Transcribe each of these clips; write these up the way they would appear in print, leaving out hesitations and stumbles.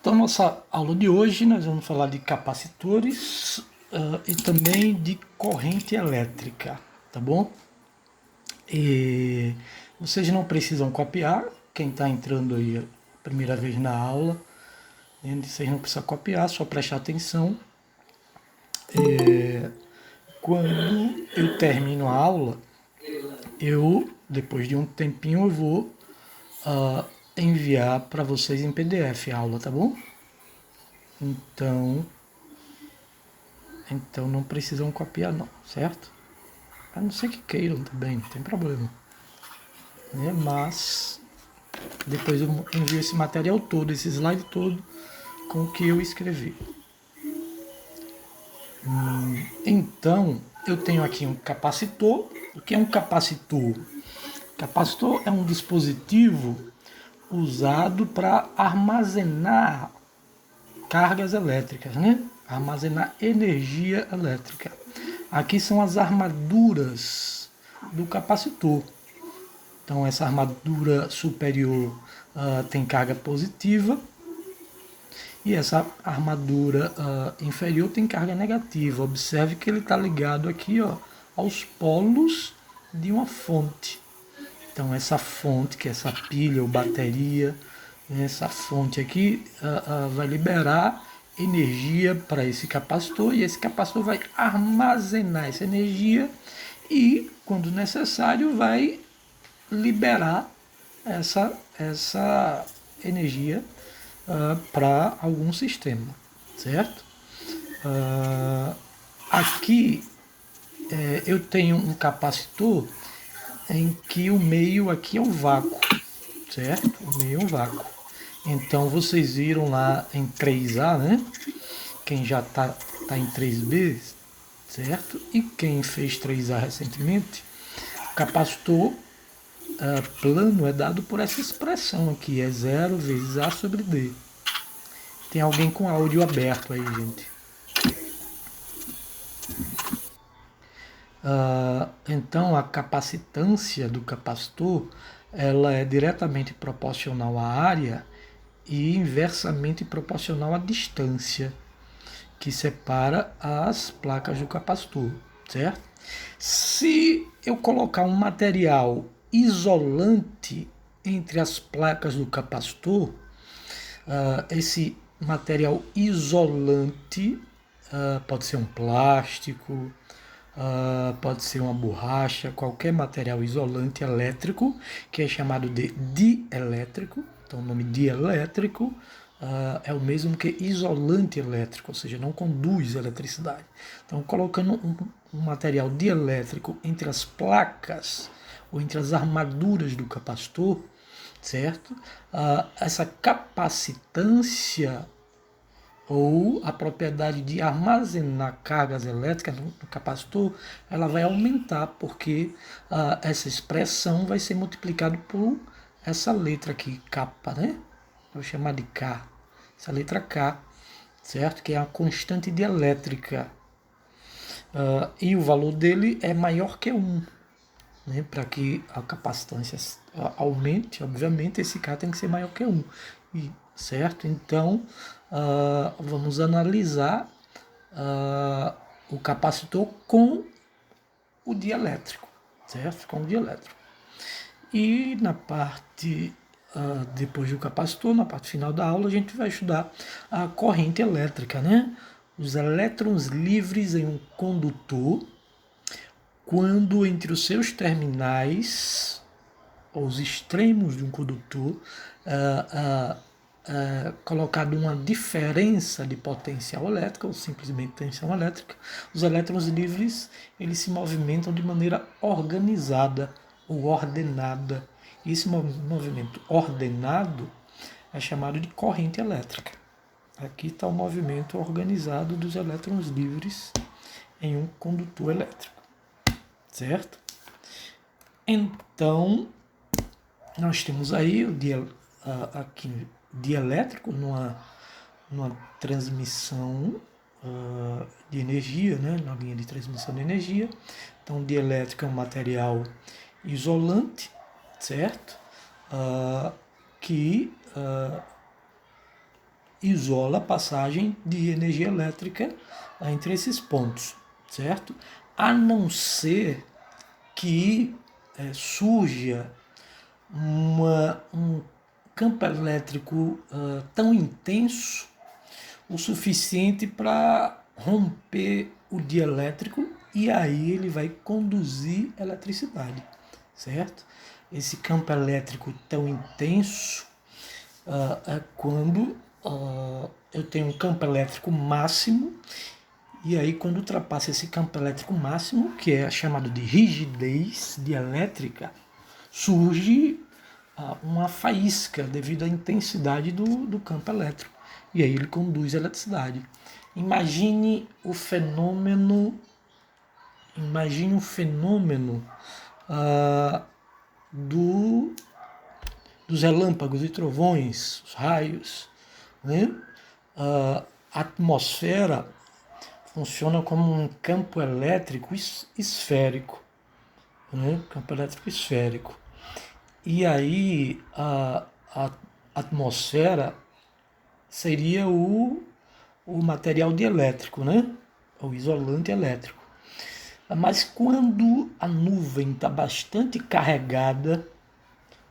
Então, nossa aula de hoje nós vamos falar de capacitores e também de corrente elétrica, tá bom? E vocês não precisam copiar, quem está entrando aí a primeira vez na aula, vocês não precisam copiar, só prestar atenção. Quando eu termino a aula, depois de um tempinho, eu vou enviar para vocês em PDF a aula, tá bom? Então não precisam copiar não, certo? A não ser que queiram também, não tem problema. Mas depois eu envio esse material todo, esse slide todo, com o que eu escrevi. Então, eu tenho aqui um capacitor. O que é um capacitor? Capacitor é um dispositivo usado para armazenar cargas elétricas, né? Armazenar energia elétrica. Aqui são as armaduras do capacitor. Então, essa armadura superior tem carga positiva e essa armadura inferior tem carga negativa. Observe que ele está ligado aqui aos polos de uma fonte. Então, essa fonte, que é essa pilha ou bateria, essa fonte aqui vai liberar energia para esse capacitor e esse capacitor vai armazenar essa energia e, quando necessário, vai liberar essa energia para algum sistema, certo? Aqui eu tenho um capacitor em que o meio aqui é um vácuo, certo? O meio é um vácuo. Então vocês viram lá em 3A, né? Quem já tá em 3B, certo? E quem fez 3A recentemente, o capacitor plano é dado por essa expressão aqui, é 0 vezes A sobre D. Tem alguém com áudio aberto aí, gente. Então, a capacitância do capacitor ela é diretamente proporcional à área e inversamente proporcional à distância que separa as placas do capacitor, certo? Se eu colocar um material isolante entre as placas do capacitor, esse material isolante pode ser um plástico, pode ser uma borracha, qualquer material isolante elétrico, que é chamado de dielétrico. Então, o nome dielétrico é o mesmo que isolante elétrico, ou seja, não conduz eletricidade. Então, colocando um material dielétrico entre as placas ou entre as armaduras do capacitor, certo? Essa capacitância ou a propriedade de armazenar cargas elétricas no capacitor, ela vai aumentar, porque essa expressão vai ser multiplicada por essa letra aqui, kappa, né? Vou chamar de K, essa letra K, certo? Que é a constante dielétrica. E o valor dele é maior que 1. Né? Para que a capacitância aumente, obviamente, esse K tem que ser maior que 1. Certo? Então, vamos analisar o capacitor com o dielétrico, certo? Com o dielétrico. E na parte, depois do capacitor, na parte final da aula, a gente vai estudar a corrente elétrica, né? Os elétrons livres em um condutor, quando entre os seus terminais, ou os extremos de um condutor, colocado uma diferença de potencial elétrica, ou simplesmente tensão elétrica, os elétrons livres eles se movimentam de maneira organizada ou ordenada. E esse movimento ordenado é chamado de corrente elétrica. Aqui está o movimento organizado dos elétrons livres em um condutor elétrico, certo? Então, nós temos aí o aqui dielétrico numa transmissão de energia, né, na linha de transmissão de energia. Então, o dielétrico é um material isolante, certo? Que isola a passagem de energia elétrica entre esses pontos, certo? A não ser que surja um campo elétrico tão intenso o suficiente para romper o dielétrico e aí ele vai conduzir eletricidade, certo? Esse campo elétrico tão intenso é quando eu tenho um campo elétrico máximo e aí quando ultrapassa esse campo elétrico máximo, que é chamado de rigidez dielétrica, surge uma faísca devido à intensidade do campo elétrico. E aí ele conduz a eletricidade. Imagine o fenômeno, imagine o fenômeno do, dos relâmpagos e trovões, os raios. Né? A atmosfera funciona como um campo elétrico esférico. Né? Campo elétrico esférico. E aí a atmosfera seria o material dielétrico, né? O isolante elétrico. Mas quando a nuvem está bastante carregada,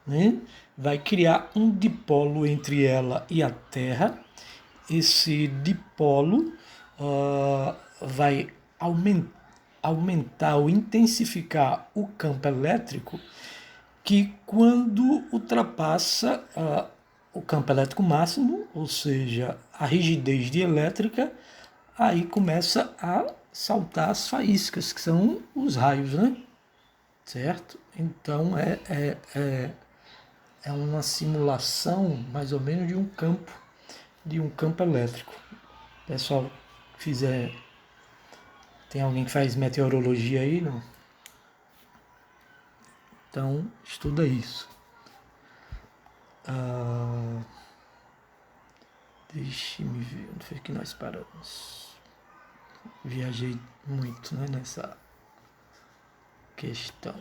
né, vai criar um dipolo entre ela e a Terra. Esse dipolo vai aumentar ou intensificar o campo elétrico que quando ultrapassa o campo elétrico máximo, ou seja, a rigidez dielétrica, aí começa a saltar as faíscas, que são os raios, né? Certo? Então é uma simulação mais ou menos de um campo elétrico. Pessoal, fizer. Tem alguém que faz meteorologia aí, não? Então, estuda isso. Deixe-me ver onde foi que nós paramos. Viajei muito, né, nessa questão.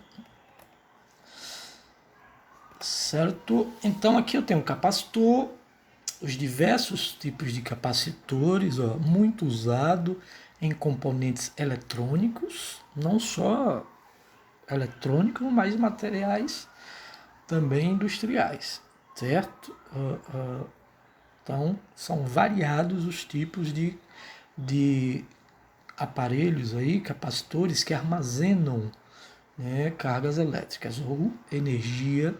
Certo? Então aqui eu tenho um capacitor, os diversos tipos de capacitores, muito usado em componentes eletrônicos, não só eletrônicos, mas materiais também industriais, certo? Então, são variados os tipos de aparelhos aí, capacitores que armazenam, né, cargas elétricas ou energia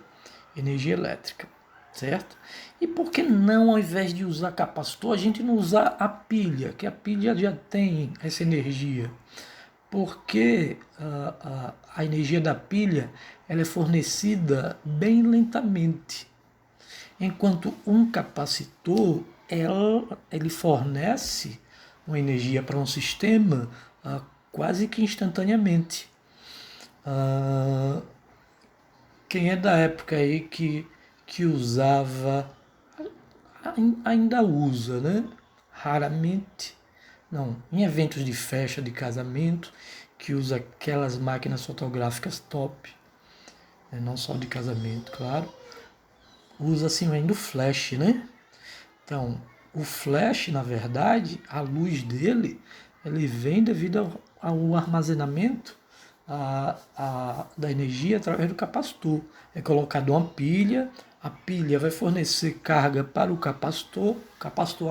elétrica, certo? E por que não, ao invés de usar capacitor, a gente não usar a pilha, que a pilha já tem essa energia? Porque a energia da pilha ela é fornecida bem lentamente, enquanto um capacitor ele fornece uma energia para um sistema quase que instantaneamente. Quem é da época aí que usava, ainda usa, né? Raramente, não, em eventos de festa de casamento, que usa aquelas máquinas fotográficas top, né? Não só de casamento, claro, usa assim ainda o flash, né? Então, o flash, na verdade, a luz dele, ele vem devido ao armazenamento da energia através do capacitor. É colocado uma pilha, a pilha vai fornecer carga para o capacitor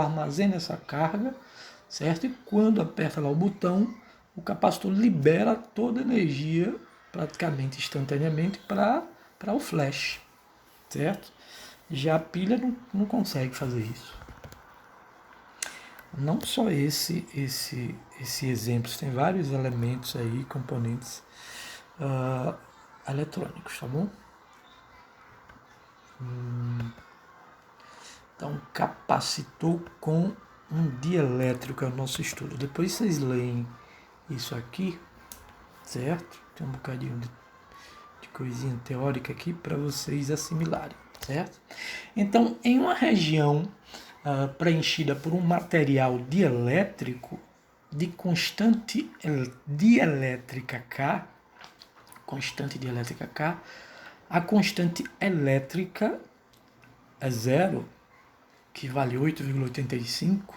armazena essa carga, certo? E quando aperta lá o botão, o capacitor libera toda a energia praticamente instantaneamente para o flash, certo? Já a pilha não consegue fazer isso. Não só esse exemplo, tem vários elementos aí, componentes eletrônicos, tá bom? Então, capacitor com um dielétrico é o nosso estudo. Depois vocês leem isso aqui, certo? Tem um bocadinho de coisinha teórica aqui para vocês assimilarem, certo? Então, em uma região preenchida por um material dielétrico de constante dielétrica K, a constante elétrica é zero, que vale 8,85,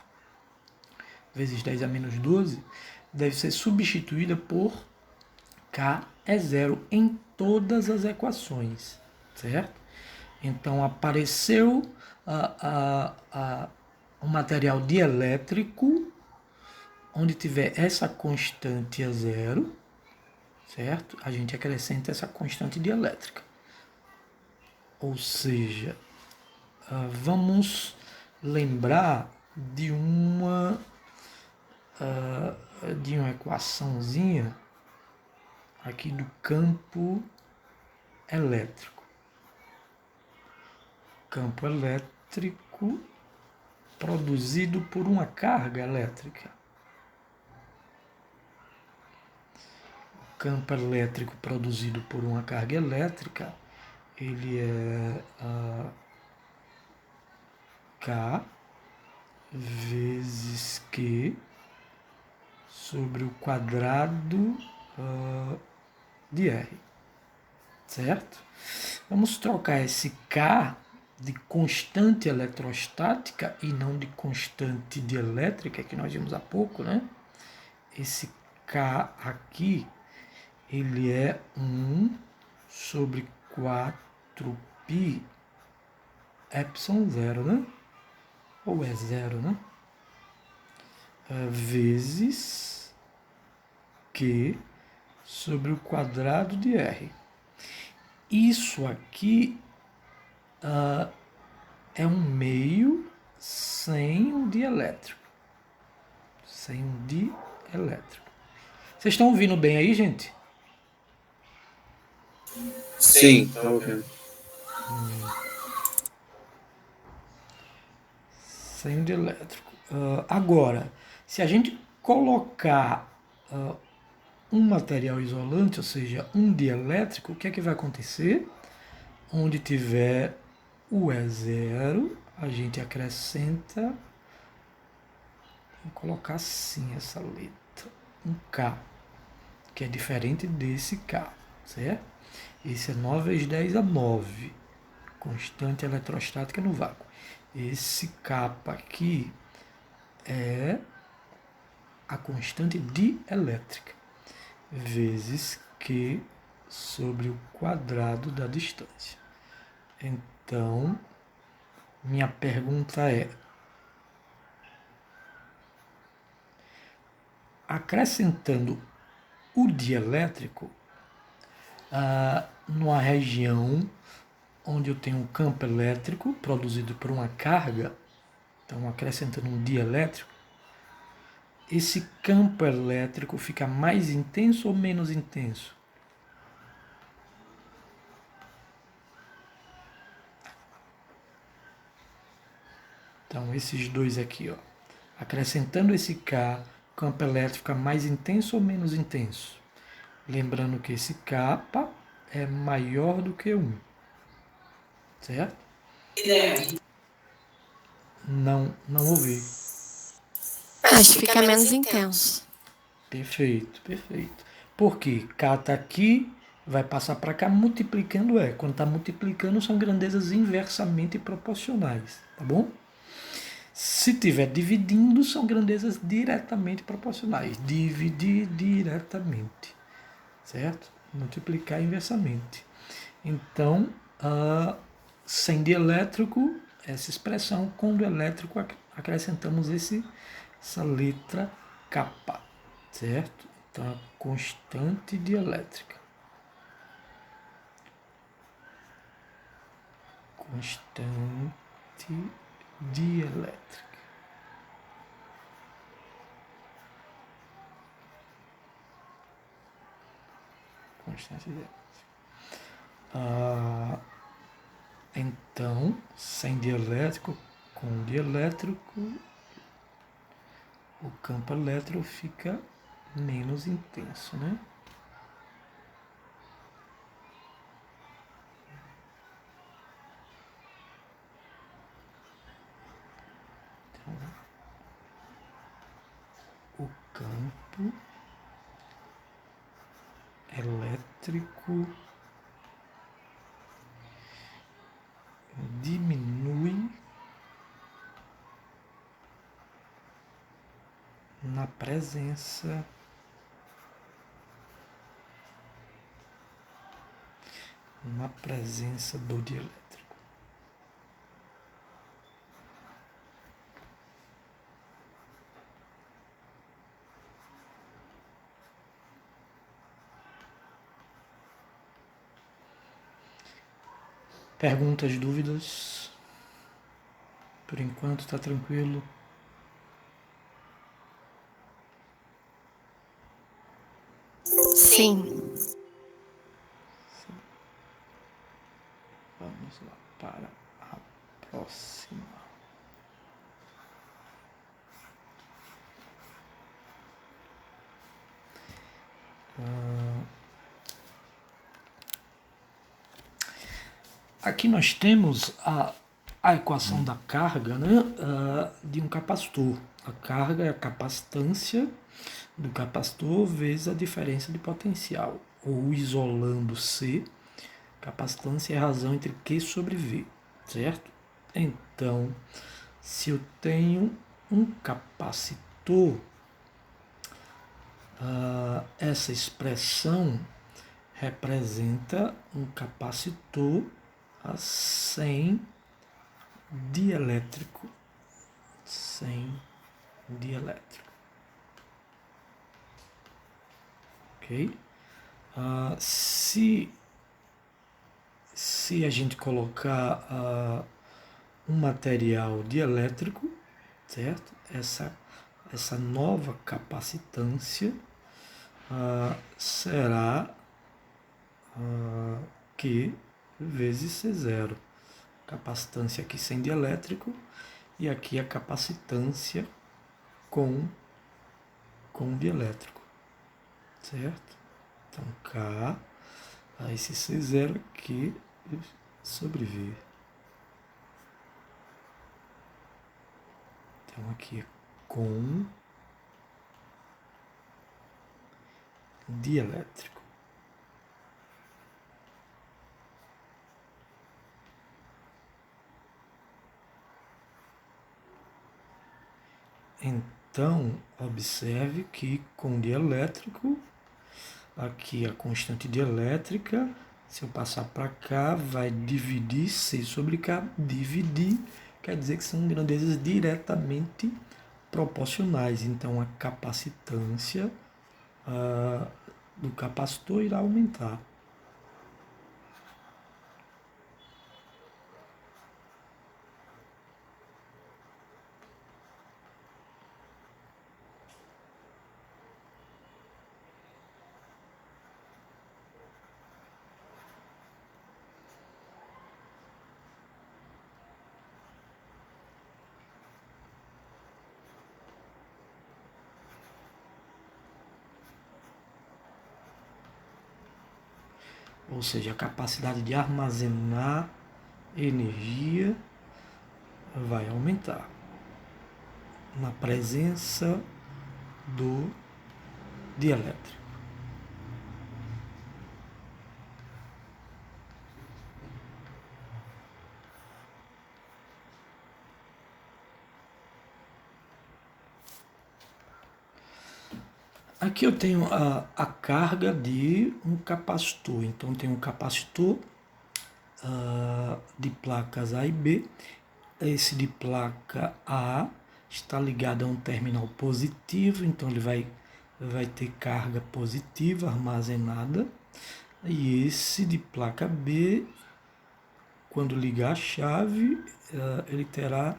vezes 10 a menos 12, deve ser substituída por K é zero em todas as equações, certo? Então apareceu um material dielétrico onde tiver essa constante a zero, certo? A gente acrescenta essa constante dielétrica. Ou seja, vamos lembrar de uma equaçãozinha aqui do campo elétrico. Campo elétrico produzido por uma carga elétrica. O campo elétrico produzido por uma carga elétrica, ele é K vezes Q sobre o quadrado de R, certo? Vamos trocar esse K de constante eletrostática e não de constante dielétrica, que nós vimos há pouco, né? Esse K aqui, ele é 1 sobre 4π epsilon zero, né? Ou é zero, né? Vezes Q sobre o quadrado de R. Isso aqui é um meio sem um dielétrico. Sem um dielétrico. Vocês estão ouvindo bem aí, gente? Sim, tá ouvindo. Sem um dielétrico. Agora, se a gente colocar um material isolante, ou seja, um dielétrico, o que é que vai acontecer? Onde tiver o E0, a gente acrescenta, vou colocar assim essa letra, um K, que é diferente desse K, certo? Esse é 9 vezes 10 a 9, constante eletrostática no vácuo. Esse K aqui é a constante dielétrica, vezes Q sobre o quadrado da distância. Então, minha pergunta é: acrescentando o dielétrico numa região onde eu tenho um campo elétrico produzido por uma carga, então acrescentando um dielétrico, esse campo elétrico fica mais intenso ou menos intenso? Então, esses dois aqui, ó, acrescentando esse K, o campo elétrico fica mais intenso ou menos intenso? Lembrando que esse K é maior do que 1, certo? Não ouvi. Acho que fica menos intenso. Perfeito, perfeito. Por quê? K está aqui, vai passar para cá multiplicando E. Quando está multiplicando, são grandezas inversamente proporcionais, tá bom? Se tiver dividindo, são grandezas diretamente proporcionais. Dividir diretamente, certo? Multiplicar inversamente. Então, sem dielétrico, essa expressão, com do elétrico acrescentamos essa letra K, certo? Então, a constante dielétrica. Constante dielétrica. Constante dielétrica. Então, sem dielétrico, com dielétrico, o campo elétrico fica menos intenso, né? Então, o campo elétrico diminui na presença do dielétrico. Perguntas, dúvidas? Por enquanto está tranquilo. Sim. Vamos lá para a próxima. Aqui nós temos a equação da carga, né, de um capacitor. A carga é a capacitância do capacitor vezes a diferença de potencial, ou isolando C, capacitância é a razão entre Q sobre V, certo? Então, se eu tenho um capacitor, essa expressão representa um capacitor sem dielétrico. Ok? Se a gente colocar um material dielétrico, certo? Essa nova capacitância será Q vezes C0. Capacitância aqui sem dielétrico e aqui a capacitância com dielétrico, certo? Então K, esse C0 aqui sobre V. Então aqui é com dielétrico. Então, observe que com dielétrico, aqui a constante dielétrica, se eu passar para cá, vai dividir C sobre K. Dividir quer dizer que são grandezas diretamente proporcionais. Então, a capacitância do capacitor irá aumentar. Ou seja, a capacidade de armazenar energia vai aumentar na presença do dielétrico. Aqui eu tenho a carga de um capacitor. Então, tem um capacitor de placas A e B. Esse de placa A está ligado a um terminal positivo, então ele vai ter carga positiva armazenada. E esse de placa B, quando ligar a chave, ele terá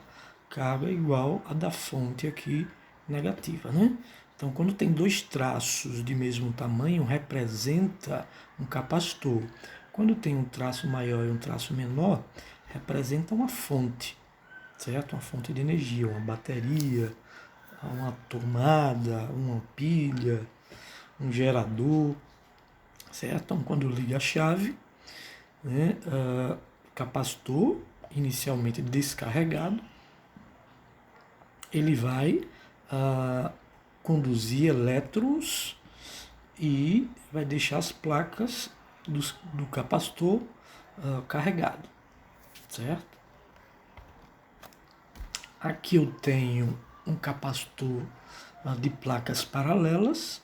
carga igual a da fonte aqui negativa, né? Então, quando tem dois traços de mesmo tamanho, representa um capacitor. Quando tem um traço maior e um traço menor, representa uma fonte, certo? Uma fonte de energia, uma bateria, uma tomada, uma pilha, um gerador, certo? Então, quando liga a chave, né, capacitor inicialmente descarregado, ele vai conduzir elétrons e vai deixar as placas do capacitor carregado, certo? Aqui eu tenho um capacitor de placas paralelas.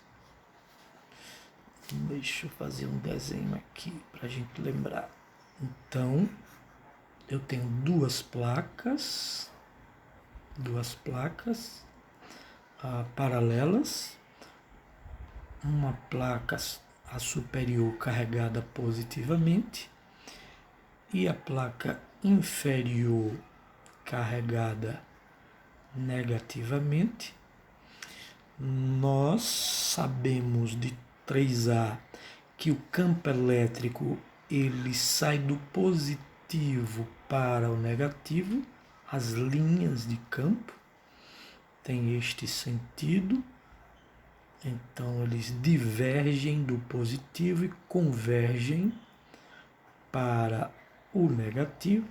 Deixa eu fazer um desenho aqui para a gente lembrar. Então, eu tenho duas placas paralelas, uma placa a superior carregada positivamente e a placa inferior carregada negativamente. Nós sabemos de 3A que o campo elétrico ele sai do positivo para o negativo, as linhas de campo têm este sentido, então eles divergem do positivo e convergem para o negativo,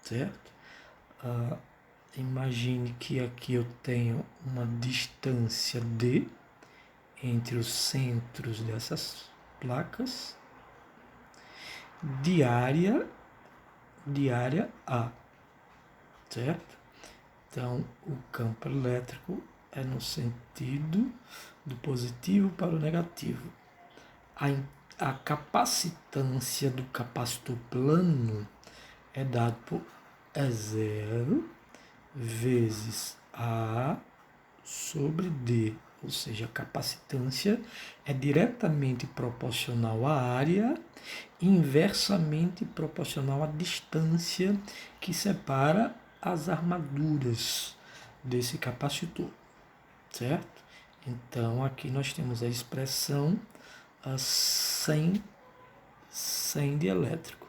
certo? Imagine que aqui eu tenho uma distância D entre os centros dessas placas de área A, certo? Então, o campo elétrico é no sentido do positivo para o negativo. A capacitância do capacitor plano é dado por E0 vezes A sobre D, ou seja, a capacitância é diretamente proporcional à área, inversamente proporcional à distância que separa as armaduras desse capacitor, certo? Então, aqui nós temos a expressão 100 de elétrico.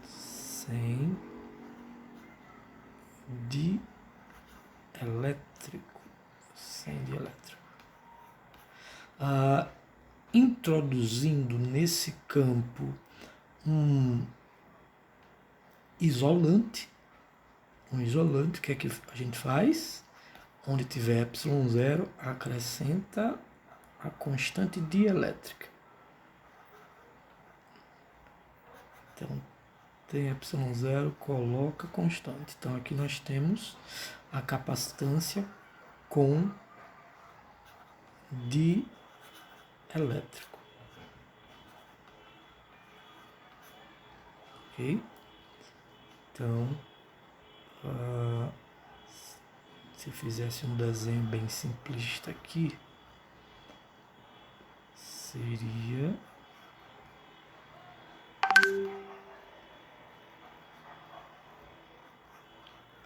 100 de elétrico. 100 de elétrico. Introduzindo nesse campo um isolante, o que é que a gente faz? Onde tiver ε0, acrescenta a constante dielétrica. Então, tem ε0, coloca constante. Então, aqui nós temos a capacitância com dielétrico. Ok? Então, se eu fizesse um desenho bem simplista aqui, seria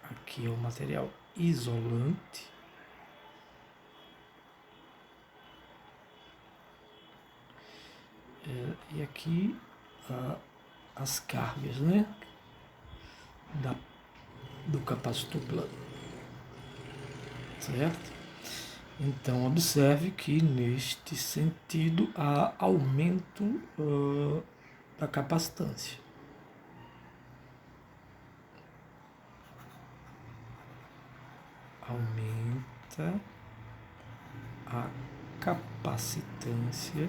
aqui é o material isolante, e aqui as cargas, né, do capacitor plano, certo? Então observe que neste sentido há aumento da capacitância. Aumenta a capacitância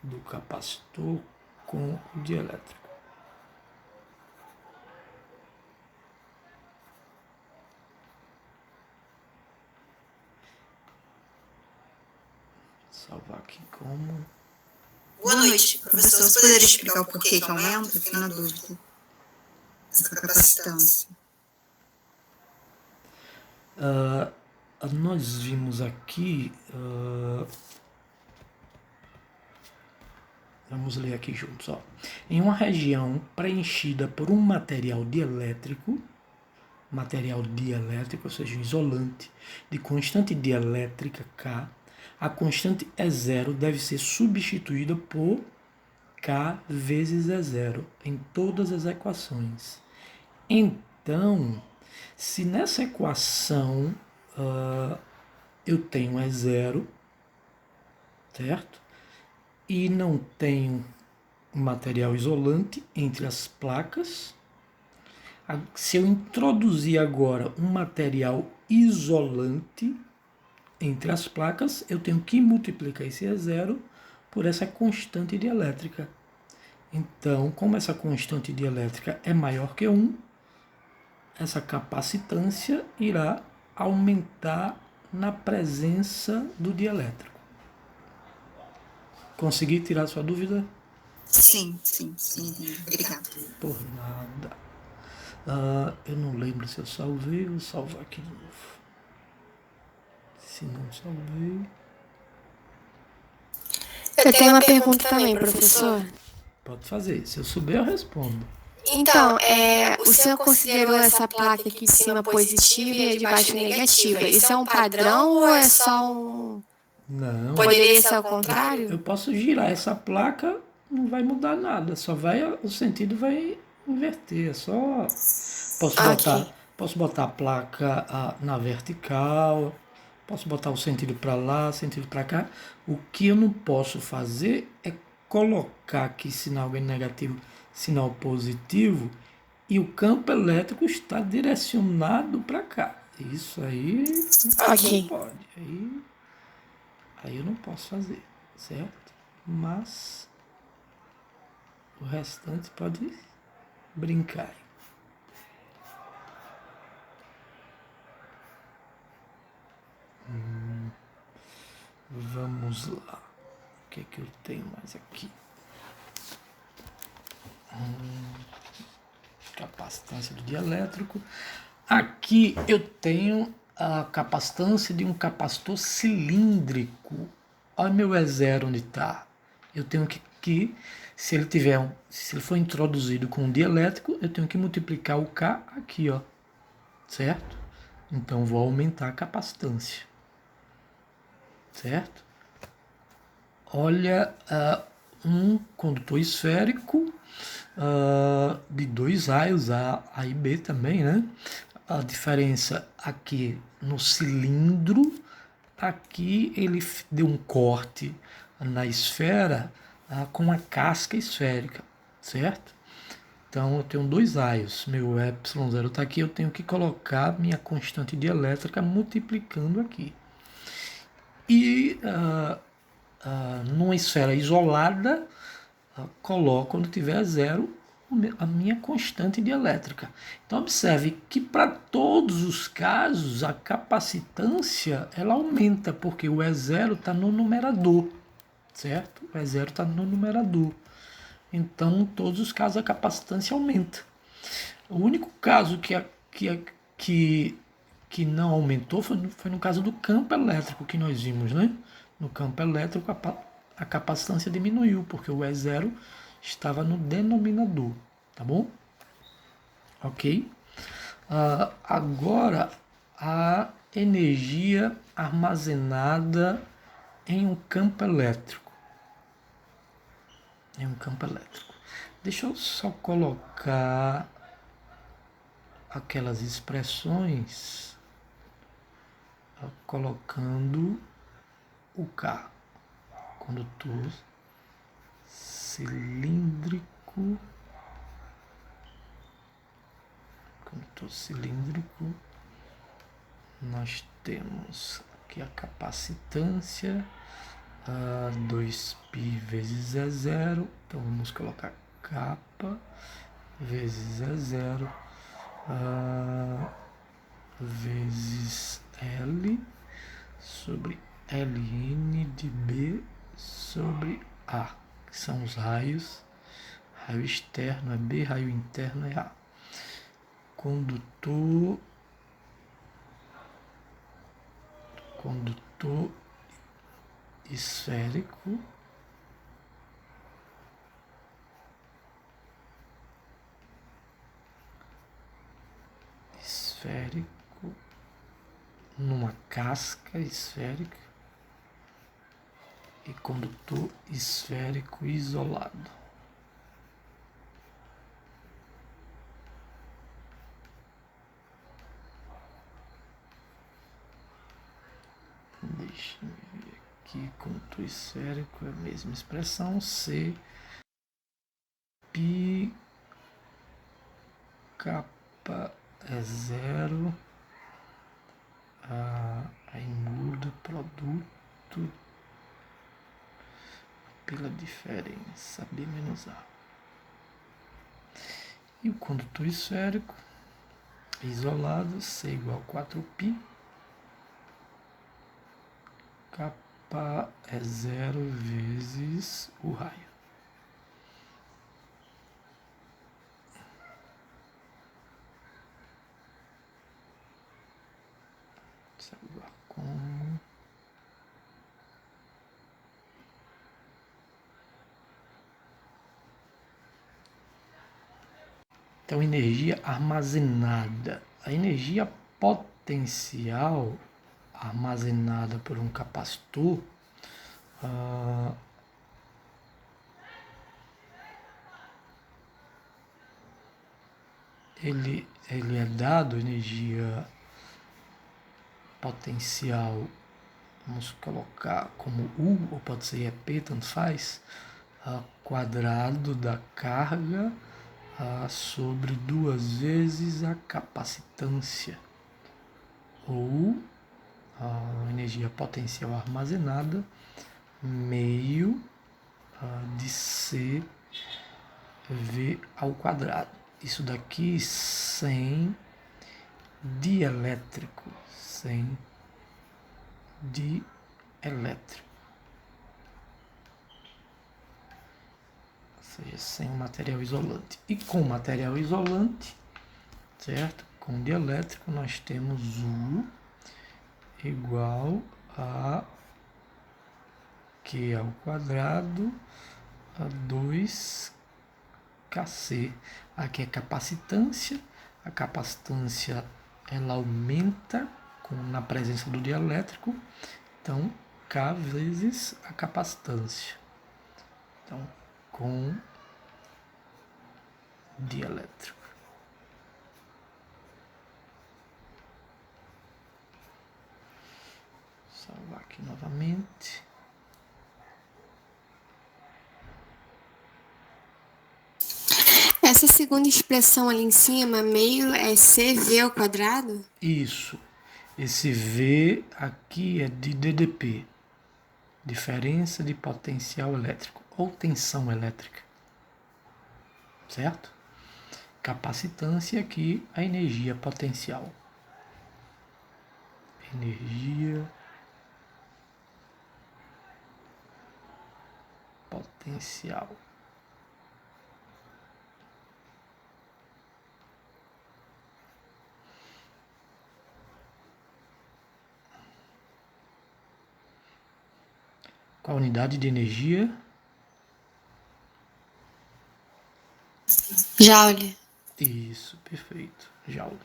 do capacitor com o dielétrico. Salvar aqui como... Boa noite, professor. Você poderia explicar o porquê que aumenta? Fiquei na dúvida. Essa capacitância. Nós vimos aqui... vamos ler aqui juntos. Ó. Em uma região preenchida por um material dielétrico, ou seja, um isolante, de constante dielétrica K, a constante E0 deve ser substituída por K vezes E0 em todas as equações. Então, se nessa equação eu tenho E0, certo? E não tenho material isolante entre as placas, se eu introduzir agora um material isolante entre as placas, eu tenho que multiplicar esse E0 por essa constante dielétrica. Então, como essa constante dielétrica é maior que 1, essa capacitância irá aumentar na presença do dielétrico. Consegui tirar sua dúvida? Sim. Obrigada. Por nada. Eu não lembro se eu salvei, vou salvar aqui de novo. Se não salvei. Eu tenho uma pergunta também, professor. Pode fazer. Se eu souber, eu respondo. Então, o senhor considerou essa placa aqui de cima positiva e a de baixo negativa. Isso é um padrão ou é só um... Não. Poderia ser ao contrário? Eu posso girar essa placa, não vai mudar nada. O sentido vai inverter. É só... Posso botar a placa na vertical, posso botar o sentido para lá, sentido para cá. O que eu não posso fazer é colocar aqui sinal negativo, sinal positivo, e o campo elétrico está direcionado para cá. Isso aí não pode. Aí eu não posso fazer, certo? Mas o restante pode brincar. Vamos lá. O que é que eu tenho mais aqui? Capacitância do dielétrico. Aqui eu tenho a capacitância de um capacitor cilíndrico. Olha meu E0 onde está. Eu tenho que se ele for introduzido com um dielétrico, eu tenho que multiplicar o K aqui, ó. Certo? Então vou aumentar a capacitância. Certo? Olha, um condutor esférico de 2 raios, A e B também, né? A diferença aqui no cilindro, aqui ele deu um corte na esfera com a casca esférica, certo? Então eu tenho 2 raios, meu ε0 está aqui, eu tenho que colocar minha constante dielétrica multiplicando aqui. E numa esfera isolada, coloco quando tiver 0 a minha constante dielétrica. Então observe que para todos os casos a capacitância ela aumenta, porque o E0 está no numerador, certo? O E0 está no numerador. Então em todos os casos a capacitância aumenta. O único caso que não aumentou foi no caso do campo elétrico que nós vimos, né? No campo elétrico a capacitância diminuiu, porque o E0 estava no denominador, tá bom? Ok? Agora, a energia armazenada em um campo elétrico. Deixa eu só colocar aquelas expressões colocando o K. Condutor cilíndrico. Nós temos aqui a capacitância, 2π vezes E0. Então vamos colocar kappa vezes E0 vezes L sobre Ln de B sobre A, que são os raios. Raio externo é B, raio interno é A. Condutor esférico, numa casca esférica, e condutor esférico isolado. Deixa eu ver aqui, condutor esférico é a mesma expressão, C, π, kappa é 0, aí muda produto pela diferença, B menos A. E o condutor esférico isolado, C igual a 4π. Kappa é 0 vezes o raio. Observar como... Então, energia armazenada. A energia potencial armazenada por um capacitor ele é dado energia potencial, vamos colocar como U, ou pode ser EP, tanto faz, quadrado da carga sobre 2 vezes a capacitância, ou a energia potencial armazenada, meio de CV ao quadrado. Isso daqui sem dielétrico, ou seja, sem o material isolante. E com material isolante, certo? Com dielétrico nós temos U igual a Q ao quadrado a 2kc. Aqui é capacitância. A capacitância ela aumenta na presença do dielétrico. Então, K vezes a capacitância. Então, com dielétrico. Salvar aqui novamente. Essa segunda expressão ali em cima, meio, é CV ao quadrado? Isso. Esse V aqui é de DDP. Diferença de potencial elétrico ou tensão elétrica. Certo? Capacitância aqui, a energia potencial. Energia potencial. Qual a unidade de energia? Joule. Isso, perfeito. Joule.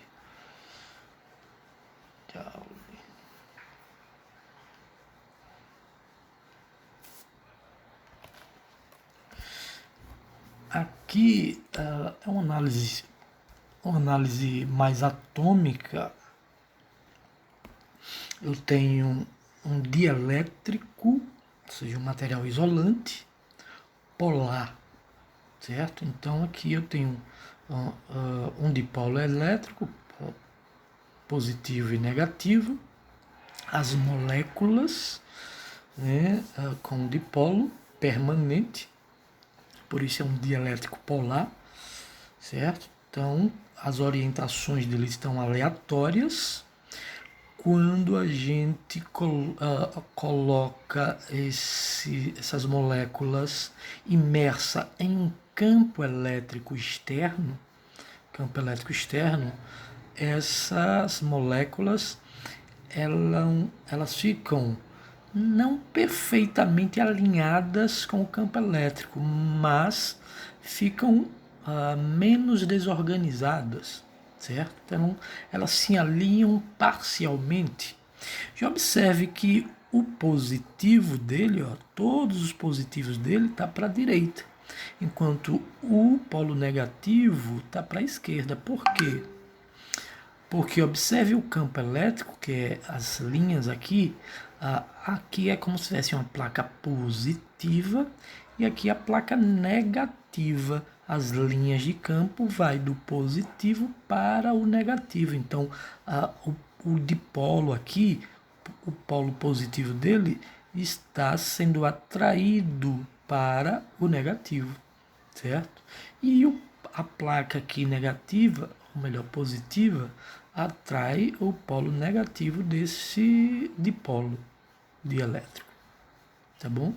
Aqui é uma análise mais atômica. Eu tenho um dielétrico, ou seja, um material isolante, polar, certo? Então aqui eu tenho um dipolo elétrico, positivo e negativo, as moléculas, né, com dipolo permanente, por isso é um dielétrico polar, certo? Então as orientações dele estão aleatórias. Quando a gente coloca essas moléculas imersa em um campo elétrico externo, essas moléculas elas ficam não perfeitamente alinhadas com o campo elétrico, mas ficam menos desorganizadas, certo? Então, elas se alinham parcialmente. Já observe que o positivo dele, todos os positivos dele tá para a direita, enquanto o polo negativo tá para a esquerda. Por quê? Porque observe o campo elétrico, que é as linhas aqui. Aqui é como se tivesse uma placa positiva e aqui a placa negativa. As linhas de campo vai do positivo para o negativo. Então, o dipolo aqui, o polo positivo dele, está sendo atraído para o negativo, certo? E o a placa aqui negativa, ou melhor, positiva, atrai o polo negativo desse dipolo dielétrico, tá bom?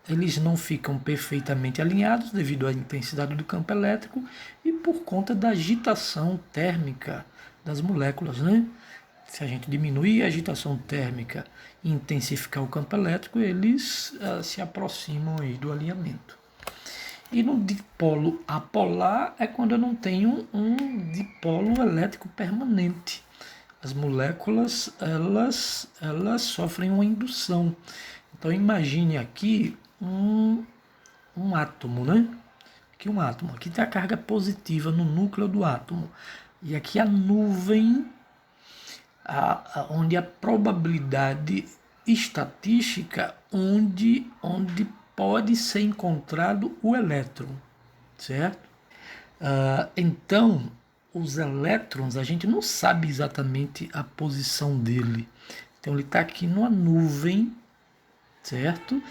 Eles não ficam perfeitamente alinhados devido à intensidade do campo elétrico e por conta da agitação térmica das moléculas, né? Se a gente diminuir a agitação térmica e intensificar o campo elétrico, eles se aproximam aí do alinhamento. E no dipolo apolar é quando eu não tenho um dipolo elétrico permanente. As moléculas, elas sofrem uma indução. Então imagine aqui um átomo, né? Aqui um átomo. Aqui tem a carga positiva no núcleo do átomo. E aqui a nuvem, onde a probabilidade estatística onde pode ser encontrado o elétron, certo? Então, os elétrons, a gente não sabe exatamente a posição dele. Então, ele está aqui numa nuvem, certo?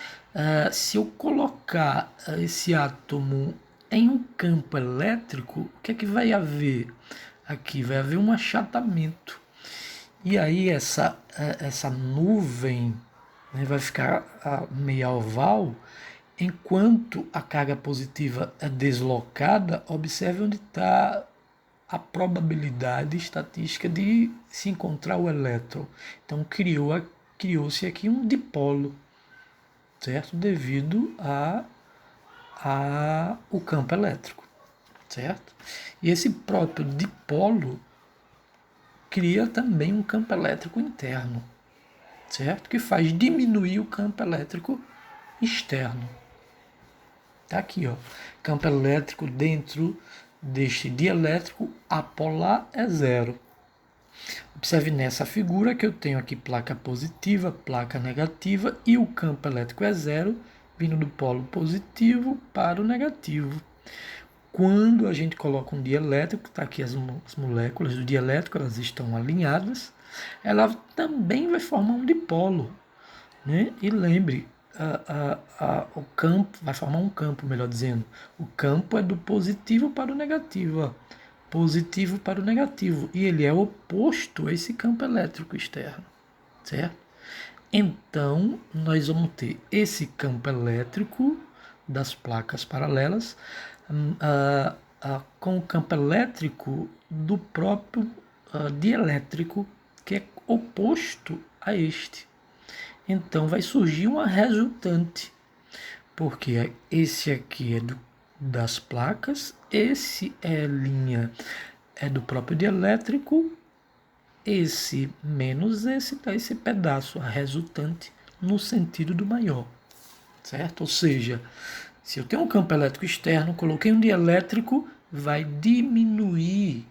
Se eu colocar esse átomo em um campo elétrico, o que é que vai haver? Aqui vai haver um achatamento. E aí essa nuvem, né, vai ficar meio oval, enquanto a carga positiva é deslocada. Observe onde está a probabilidade estatística de se encontrar o elétron. Então criou-se aqui um dipolo, certo? Devido o campo elétrico, certo? E esse próprio dipolo cria também um campo elétrico interno, certo? Que faz diminuir o campo elétrico externo. Tá aqui, ó. Campo elétrico dentro deste dielétrico apolar é zero. Observe nessa figura que eu tenho aqui placa positiva, placa negativa e o campo elétrico é zero, vindo do polo positivo para o negativo. Quando a gente coloca um dielétrico, está aqui as moléculas do dielétrico, elas estão alinhadas, ela também vai formar um dipolo, né? E lembre, o campo vai formar um campo, melhor dizendo. O campo é do positivo para o negativo, ó. Positivo para o negativo, e ele é oposto a esse campo elétrico externo, certo? Então, nós vamos ter esse campo elétrico das placas paralelas com o campo elétrico do próprio dielétrico, que é oposto a este. Então, vai surgir uma resultante, porque esse aqui é das placas, esse linha é do próprio dielétrico, esse menos esse dá esse pedaço, a resultante no sentido do maior, certo? Ou seja, se eu tenho um campo elétrico externo, coloquei um dielétrico, vai diminuir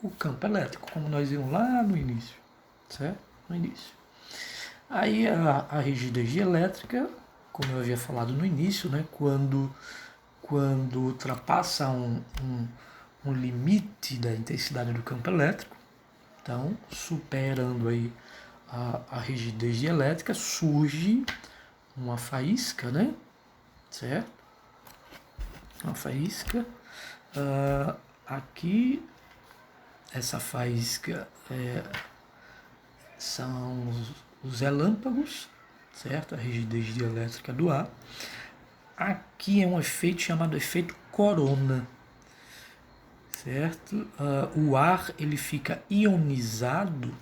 o campo elétrico, como nós vimos lá no início, certo? No início. Aí a rigidez dielétrica, como eu havia falado no início, né? Quando ultrapassa um limite da intensidade do campo elétrico, então, superando aí a rigidez dielétrica, surge uma faísca, né? Certo? Uma faísca. Aqui, essa faísca são os relâmpagos, certo? A rigidez dielétrica do ar. Aqui é um efeito chamado efeito corona, certo? O ar ele fica ionizado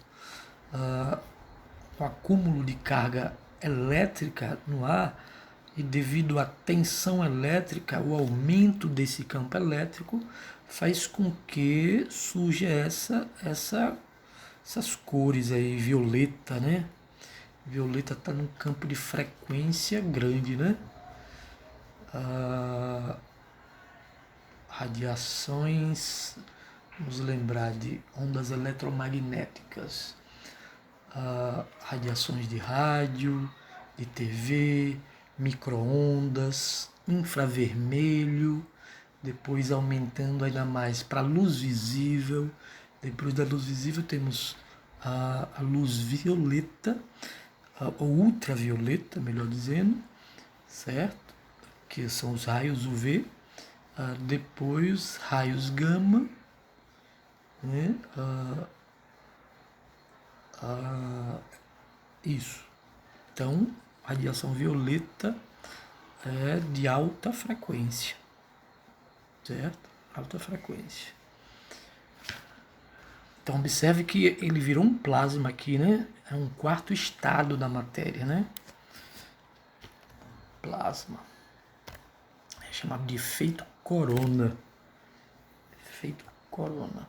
com acúmulo de carga elétrica no ar, e devido à tensão elétrica, o aumento desse campo elétrico faz com que surja essas cores aí, violeta, né? Violeta está num campo de frequência grande, né? Radiações, vamos lembrar de ondas eletromagnéticas, radiações de rádio, de TV, micro-ondas, infravermelho, depois aumentando ainda mais para a luz visível. Depois da luz visível temos a luz violeta, ou ultravioleta, melhor dizendo, certo? que são os raios UV, depois raios gama, né? Isso. Então, radiação violeta é de alta frequência, certo? Alta frequência. Então, observe que ele virou um plasma aqui, né? É um quarto estado da matéria, né? Plasma. É chamado de efeito corona. Efeito corona.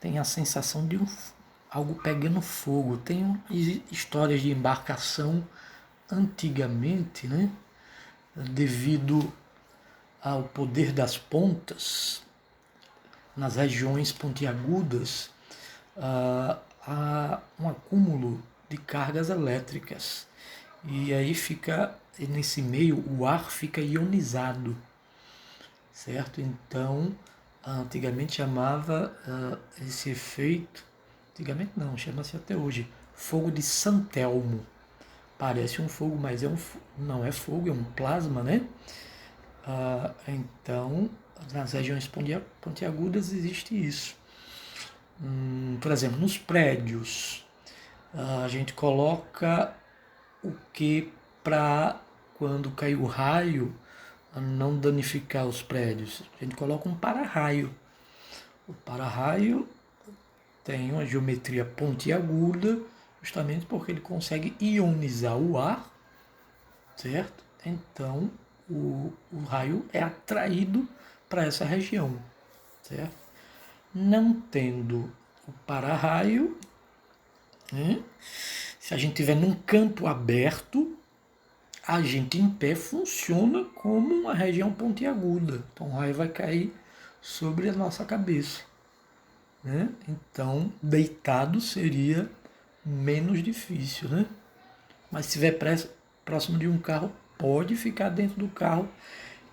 Tem a sensação de algo pegando fogo. Tem histórias de embarcação antigamente, né? Devido ao poder das pontas nas regiões pontiagudas, há um acúmulo de cargas elétricas. E aí fica, nesse meio, o ar fica ionizado, certo? Então, antigamente chamava esse efeito, antigamente não, chama-se até hoje, fogo de Santelmo. Parece um fogo, mas não é fogo, é um plasma, né? Então, nas regiões pontiagudas existe isso. Por exemplo, nos prédios, a gente coloca o que para quando cai o raio não danificar os prédios. A gente coloca um para-raio. O para-raio tem uma geometria pontiaguda, justamente porque ele consegue ionizar o ar, certo? Então, o raio é atraído para essa região, certo? Não tendo o para-raio, né? Se a gente estiver num campo aberto, a gente em pé funciona como uma região pontiaguda. Então o raio vai cair sobre a nossa cabeça, né? Então, deitado seria menos difícil, né? Mas se estiver próximo de um carro, pode ficar dentro do carro,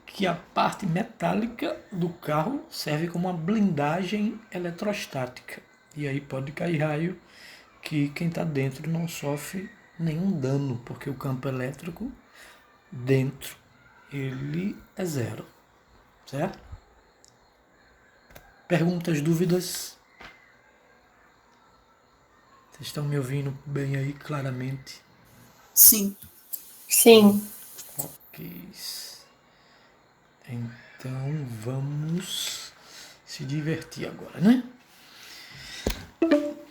que a parte metálica do carro serve como uma blindagem eletrostática. E aí pode cair raio que quem está dentro não sofre nenhum dano, porque o campo elétrico dentro ele é zero, certo? Perguntas, dúvidas? Vocês estão me ouvindo bem aí, claramente? Sim. Sim. Ok. Então vamos se divertir agora, né?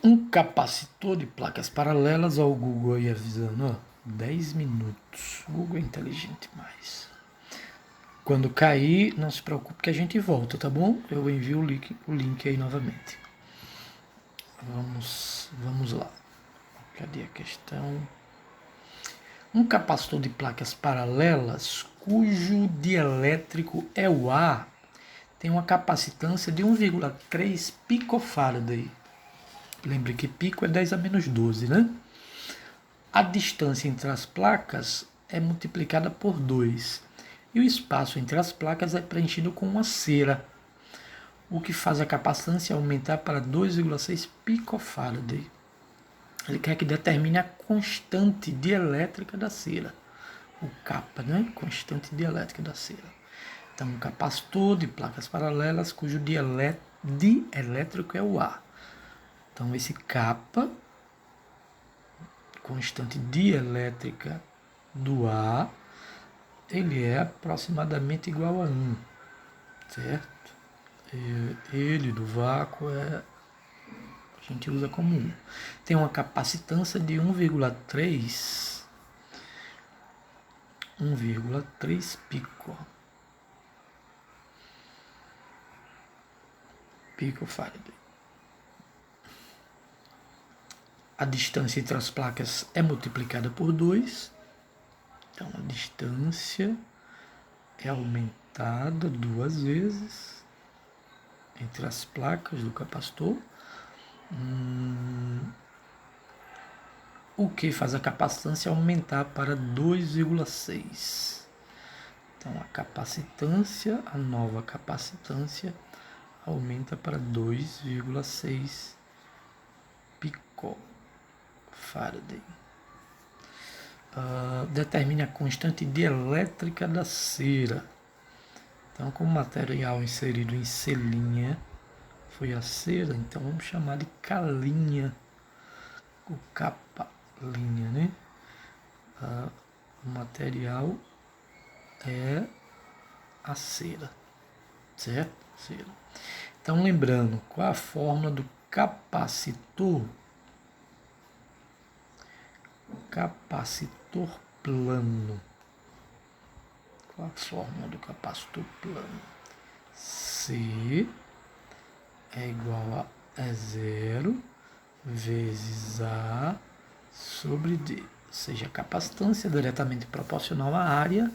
Um capacitor de placas paralelas, ao Google aí avisando, ó, 10 minutos. O Google é inteligente mais. Quando cair, não se preocupe que a gente volta, tá bom? Eu envio o link aí novamente. Vamos lá. Cadê a questão? Um capacitor de placas paralelas, cujo dielétrico é o A, tem uma capacitância de 1,3 picofarad. Lembre que pico é 10 a menos 12, né? A distância entre as placas é multiplicada por 2. E o espaço entre as placas é preenchido com uma cera, o que faz a capacitância aumentar para 2,6 picofarad. Ele quer que determine a constante dielétrica da cera. O kappa, né? Constante dielétrica da cera. Então, um capacitor de placas paralelas cujo dielétrico é o A. Então, esse kappa, constante dielétrica do A, ele é aproximadamente igual a 1, certo? Ele do vácuo a gente usa como 1. Tem uma capacitância de 1,3 picofarad. A distância entre as placas é multiplicada por 2. Então, a distância é aumentada 2 vezes entre as placas do capacitor. O que faz a capacitância aumentar para 2,6. Então, a nova capacitância aumenta para 2,6 picofarad. determine a constante dielétrica da cera. Então, como material inserido em C' foi a cera, então vamos chamar de K', o K', né? O material é a cera, certo? Cera. Então, lembrando, qual a fórmula do capacitor? Capacitor plano. Qual a fórmula do capacitor plano? C é igual a E0 vezes A sobre D. Ou seja, a capacitância é diretamente proporcional à área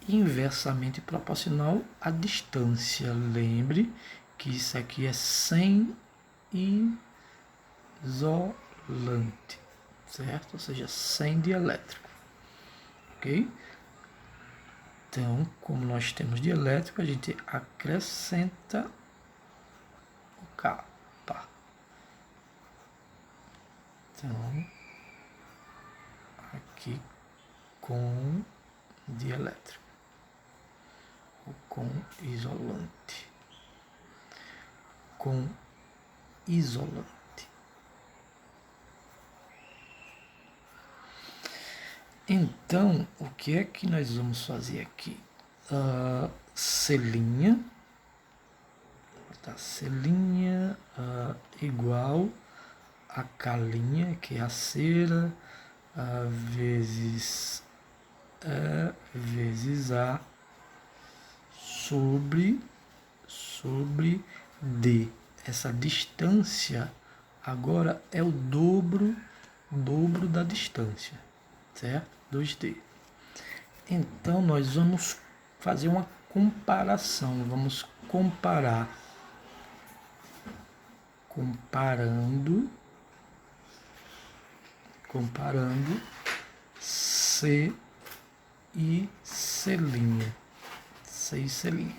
e inversamente proporcional à distância. Lembre que isso aqui é sem isolante, certo? Ou seja, sem dielétrico, ok? Então, como nós temos dielétrico, a gente acrescenta o kappa. Então, aqui com dielétrico, ou com isolante. Com isolante. Então, o que é que nós vamos fazer aqui? C', tá, C' igual a K', que é a cera, vezes A sobre D. Essa distância agora é o dobro da distância, certo? 2D. Então, nós vamos fazer uma comparação. Vamos comparando C e C'. C e C'.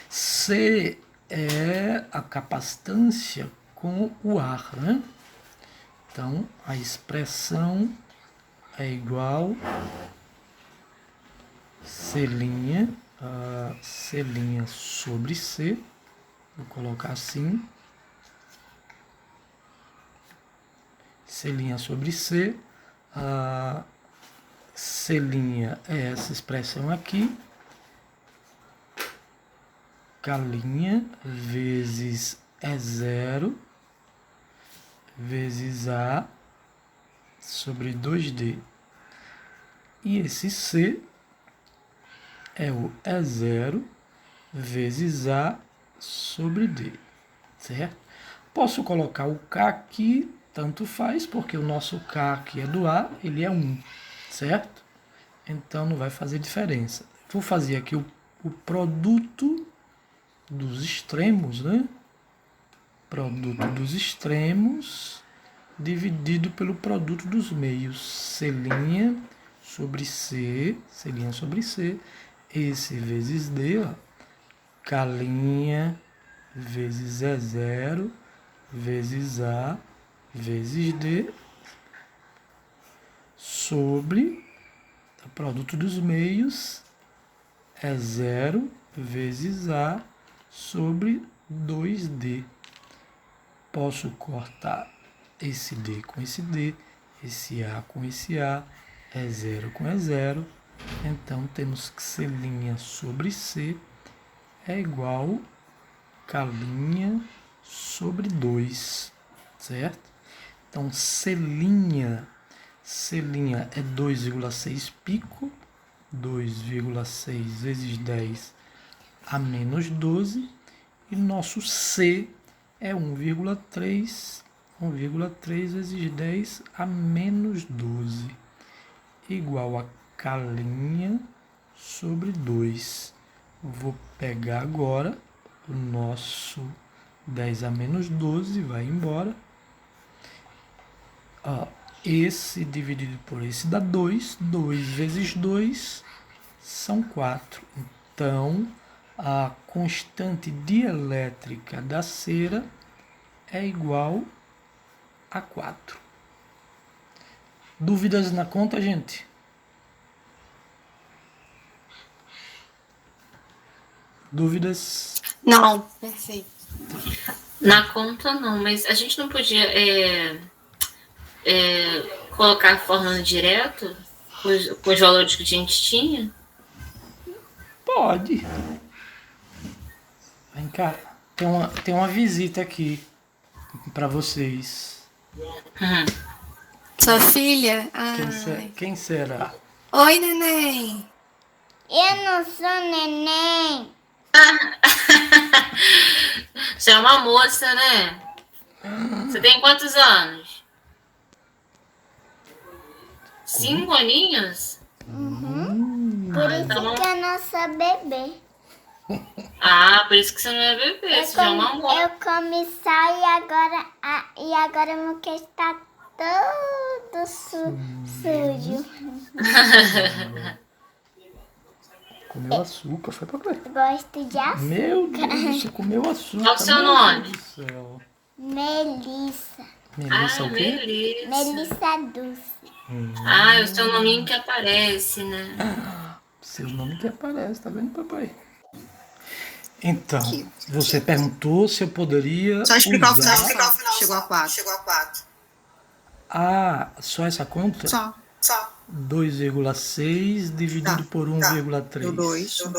C é a capacitância com o ar, né? Então, a expressão é igual C', C' sobre C, vou colocar assim, C' sobre C, C' é essa expressão aqui, K' vezes E0 vezes A sobre 2D. E esse C é o E0 vezes A sobre D, certo? Posso colocar o K aqui, tanto faz, porque o nosso K aqui é do A, ele é 1, certo? Então não vai fazer diferença. Vou fazer aqui o produto dos extremos, né? Produto dos extremos dividido pelo produto dos meios. C' sobre C, C' sobre C, esse vezes D, ó, K' vezes E0 vezes A vezes D sobre o produto dos meios E0 vezes A sobre 2D. Posso cortar esse D com esse D, esse A com esse A, E0 com E0. Então, temos que C' sobre C é igual K' sobre 2, certo? Então, C' é 2,6 pico, 2,6 vezes 10 a menos 12, e nosso C é 1,3 vezes 10 a menos 12, igual a K' sobre 2. Vou pegar agora o nosso 10 a menos 12, vai embora. Esse dividido por esse dá 2. 2 vezes 2 são 4. Então, a constante dielétrica da cera é igual a 4. Dúvidas na conta, gente? Dúvidas? Não, perfeito. Na conta não, mas a gente não podia colocar a fórmula direto com os valores que a gente tinha? Pode. Vem cá. Tem uma visita aqui para vocês. Sua filha? Quem será? Oi, neném. Eu não sou neném. Você é uma moça, né? Você tem quantos anos? 5 aninhos? Por isso então- que eu não sou bebê. Por isso que você não é bebê, você já é uma moça. Eu comi sal e agora meu queijo tá todo sujo. Comeu açúcar, foi pra ver. Gosto de açúcar. Meu Deus, você comeu açúcar. Qual o seu meu nome? Deus do céu. Melissa. Melissa o quê? Melissa. Melissa Dulce. É o seu nominho que aparece, né? Seu nome que aparece, tá vendo, papai? Então, você perguntou se eu poderia Só explicar o usar... final. Chegou a 4. Só essa conta? Só. 2,6 dividido por 1,3. Deu 2, no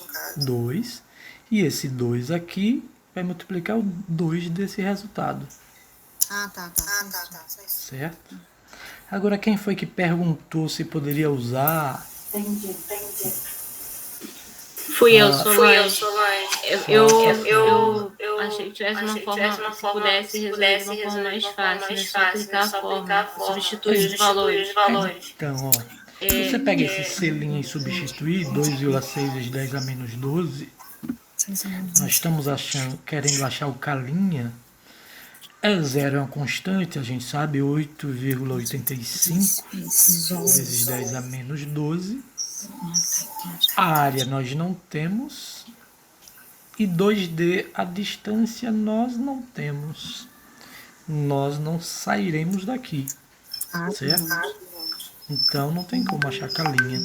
caso. 2. E esse 2 aqui vai multiplicar o 2 desse resultado. Tá. Só isso. Certo? Agora, quem foi que perguntou se poderia usar... Fui eu, Solange. Eu achei que tivesse uma forma, se pudesse resolver de uma forma mais fácil, né? Só aplicar a forma, substituir os valores. Então, você pega esse selinho e substituir 2,6 vezes 10 a menos 12. Nós estamos querendo achar o calinha. 0 é uma constante, a gente sabe, 8,85 vezes 10 a menos 12. A área nós não temos. E 2D, a distância, nós não temos. Nós não sairemos daqui. Certo? Então não tem como achar a calinha.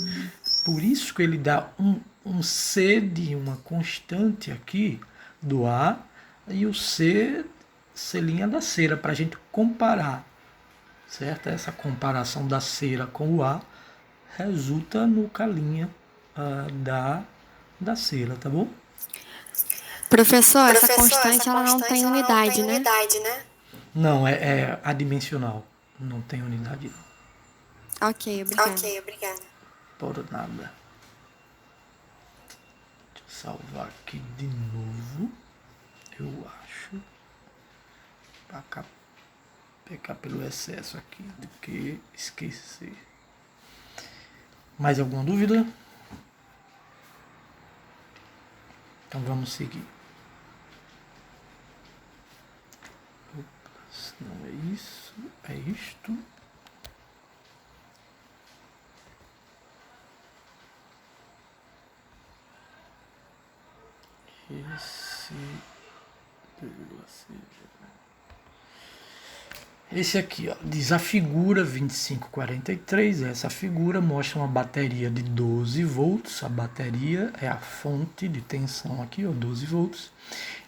Por isso que ele dá um C de uma constante aqui do A e o C linha da cera para a gente comparar. Certo? Essa comparação da cera com o A resulta no calinha da cera, tá bom? Professor, essa constante ela não tem unidade, né? Não, é adimensional. Não tem unidade. Ok, obrigada. Por nada. Deixa eu salvar aqui de novo. Eu acho. Pra pecar pelo excesso aqui do que esquecer. Mais alguma dúvida? Então vamos seguir. Ops, não é isso, é isto. Esse aqui, ó, diz a figura 2543. Essa figura mostra uma bateria de 12 volts. A bateria é a fonte de tensão aqui, ó, 12 volts.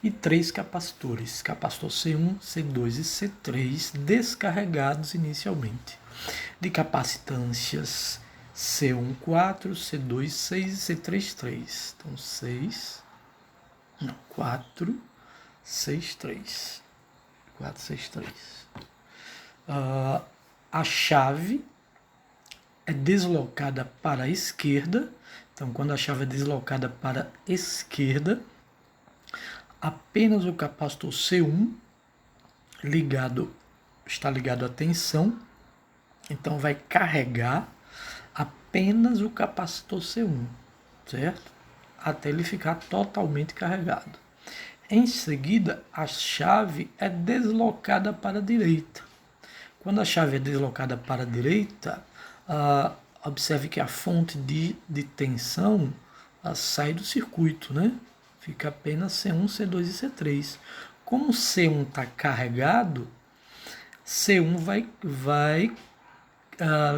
E 3 capacitores, capacitor C1, C2 e C3, descarregados inicialmente. De capacitâncias C1, 4, C2, 6 e C3, 3. Então, 4, 6, 3. 4, 6, 3. A chave é deslocada para a esquerda. Então, quando a chave é deslocada para a esquerda, apenas o capacitor C1 está ligado à tensão. Então, vai carregar apenas o capacitor C1, certo? Até ele ficar totalmente carregado. Em seguida, a chave é deslocada para a direita. Quando a chave é deslocada para a direita, observe que a fonte de tensão sai do circuito, né? Fica apenas C1, C2 e C3. Como C1 está carregado, C1 vai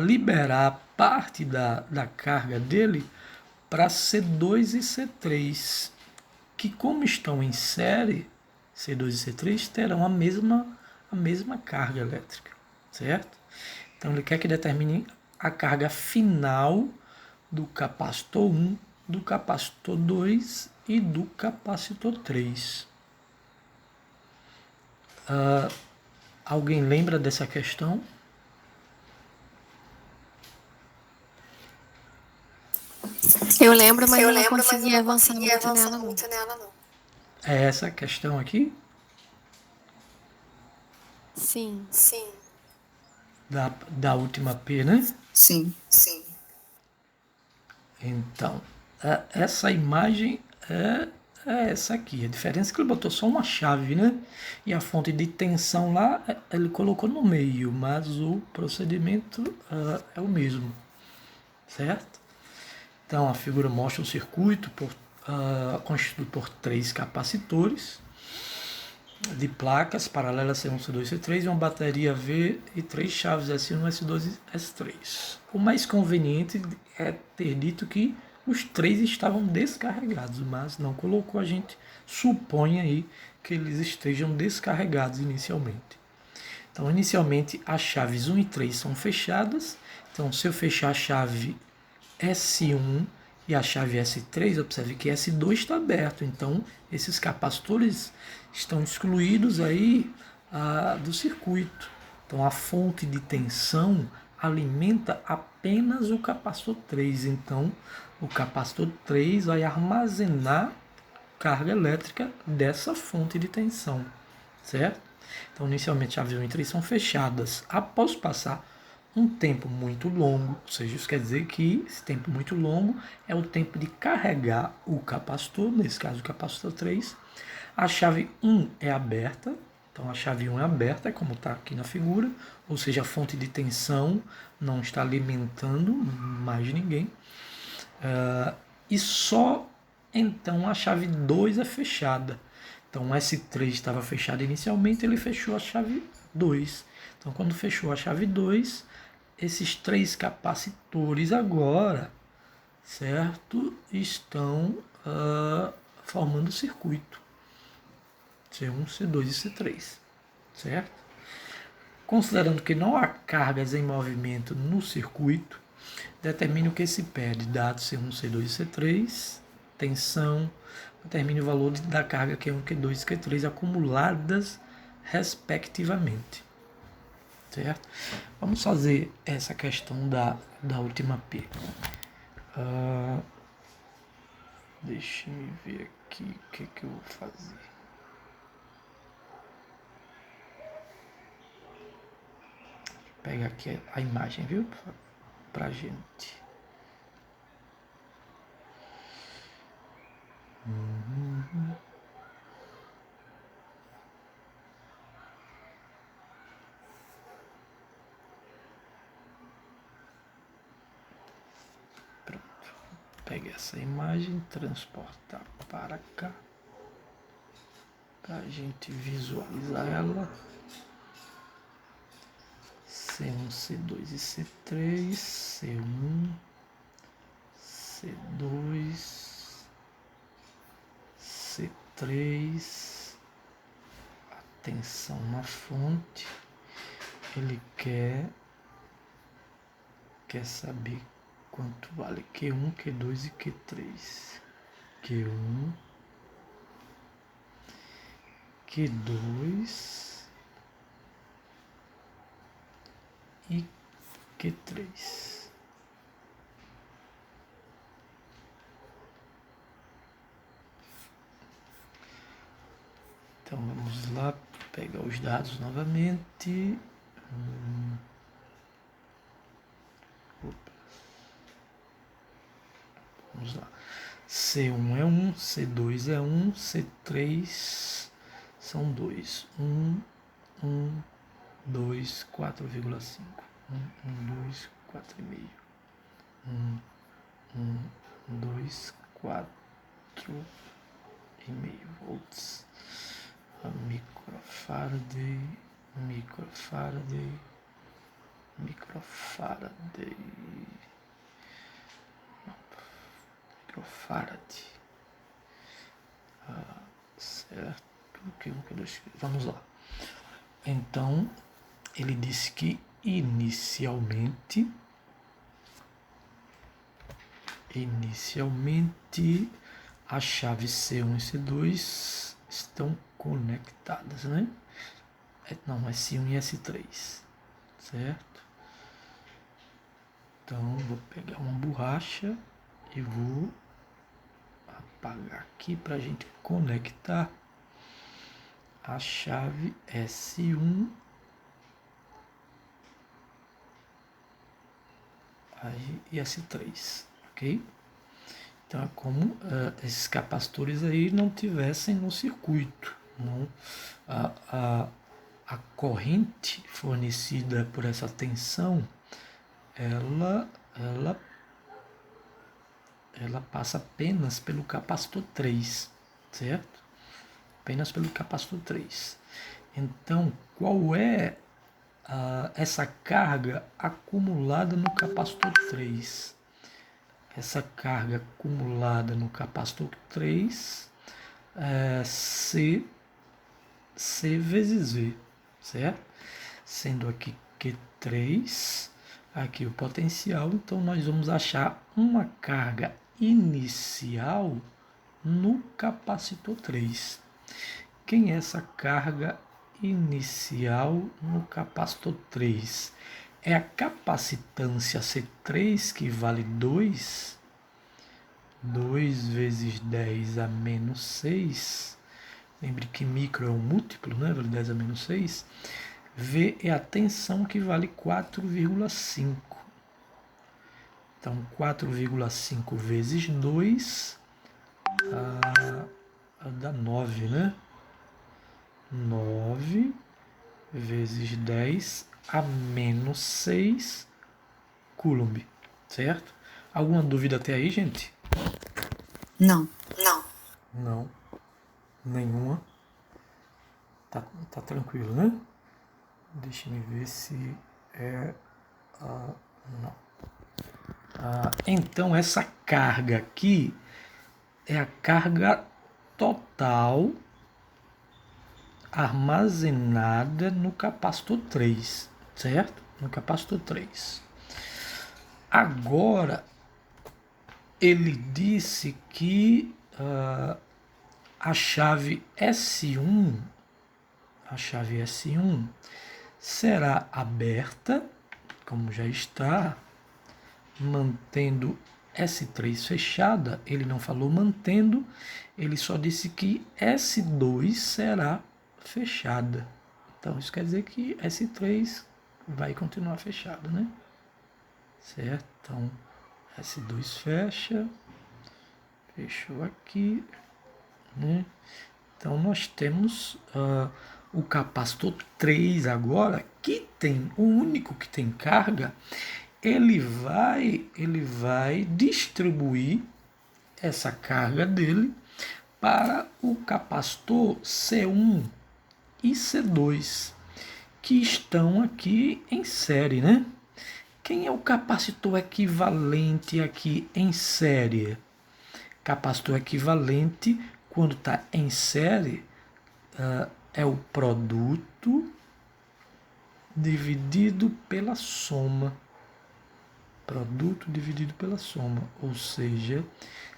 liberar parte da carga dele para C2 e C3. que, como estão em série, C2 e C3 terão a mesma carga elétrica, certo? Então ele quer que determine a carga final do capacitor 1, do capacitor 2 e do capacitor 3. Alguém lembra dessa questão? Eu lembro, mas eu não consegui avançar muito nela, não. É essa questão aqui? Sim. Da última P, né? Sim. Então, essa imagem é essa aqui. A diferença é que ele botou só uma chave, né? E a fonte de tensão lá, ele colocou no meio, mas o procedimento é o mesmo, certo? Então, a figura mostra um circuito constituído por 3 capacitores de placas paralelas C1, C2 e C3 e uma bateria V e 3 chaves S1, S2 e S3. O mais conveniente é ter dito que os 3 estavam descarregados, mas não colocou. A gente supõe aí que eles estejam descarregados inicialmente. Então, inicialmente, as chaves 1 e 3 são fechadas. Então, se eu fechar a chave S1 e a chave S3, observe que S2 está aberto. Então, esses capacitores estão excluídos aí do circuito. Então, a fonte de tensão alimenta apenas o capacitor 3. Então, o capacitor 3 vai armazenar carga elétrica dessa fonte de tensão, certo? Então, inicialmente, chaves 1 e 3 são fechadas. Após passar um tempo muito longo, ou seja, isso quer dizer que esse tempo muito longo é o tempo de carregar o capacitor, nesse caso o capacitor 3. A chave 1 é aberta, então a chave 1 é aberta, como está aqui na figura, ou seja, a fonte de tensão não está alimentando mais ninguém. E só então a chave 2 é fechada. Então o S3 estava fechado inicialmente, ele fechou a chave 2. Então quando fechou a chave 2, esses 3 capacitores agora, certo, estão formando o circuito C1, C2 e C3, certo? Considerando que não há cargas em movimento no circuito, determine o que se pede, dados C1, C2 e C3, tensão, determine o valor da carga Q1, Q2 e Q3 acumuladas respectivamente. Certo? Vamos fazer essa questão da última P. Deixa eu ver aqui o que eu vou fazer. Vou pegar aqui a imagem, viu? Pra gente. Pegue essa imagem, transportar para cá, para a gente visualizar ela. C1, C2 e C3, C1, C2, C3, atenção na fonte, ele quer saber quanto vale Q1, Q2 e Q3. Q1, Q2 e Q3. Então vamos lá pegar os dados novamente. Vamos lá. C1 é 1, C2 é 1, C3 são 2. 1, 1, 2, 4,5. 1, 1, 2, 4,5. 1, 1, 2, 4,5 volts. A microfarad, microfarad, microfarad. Microfarad. Certo? Vamos lá. Então, ele disse que inicialmente a chave C1 e C2 estão conectadas, né? Não, é S1 e S3, certo? Então, vou pegar uma borracha e vou apagar aqui para a gente conectar a chave S1 e S3, ok? Então é como esses capacitores aí não tivessem no circuito, não, a corrente fornecida por essa tensão, ela passa apenas pelo capacitor 3, certo? Apenas pelo capacitor 3. Então, qual é essa carga acumulada no capacitor 3? Essa carga acumulada no capacitor 3 é C vezes V, certo? Sendo aqui Q3, aqui o potencial, então nós vamos achar uma carga inicial no capacitor 3. Quem é essa carga inicial no capacitor 3? É a capacitância C3, que vale 2 vezes 10 a menos 6. Lembre que micro é um múltiplo, né? Vale 10 a menos 6. V é a tensão, que vale 4,5. Então, 4,5 vezes 2 dá 9, né? 9 vezes 10 a menos 6 Coulomb, certo? Alguma dúvida até aí, gente? Não. Não. Nenhuma. Tá tranquilo, né? Deixa eu ver se é... não. Então, essa carga aqui é a carga total armazenada no capacitor 3, certo? No capacitor 3. Agora, ele disse que a chave S1 será aberta, como já está, mantendo S3 fechada. Ele não falou mantendo, ele só disse que S2 será fechada. Então isso quer dizer que S3 vai continuar fechado, né? Certo? Então S2 fecha, fechou aqui, né? Então nós temos o capacitor 3 agora, que tem o único que tem carga. Ele vai distribuir essa carga dele para o capacitor C1 e C2, que estão aqui em série, né? Quem é o capacitor equivalente aqui em série? Capacitor equivalente, quando está em série, é o produto dividido pela soma. Produto dividido pela soma, ou seja,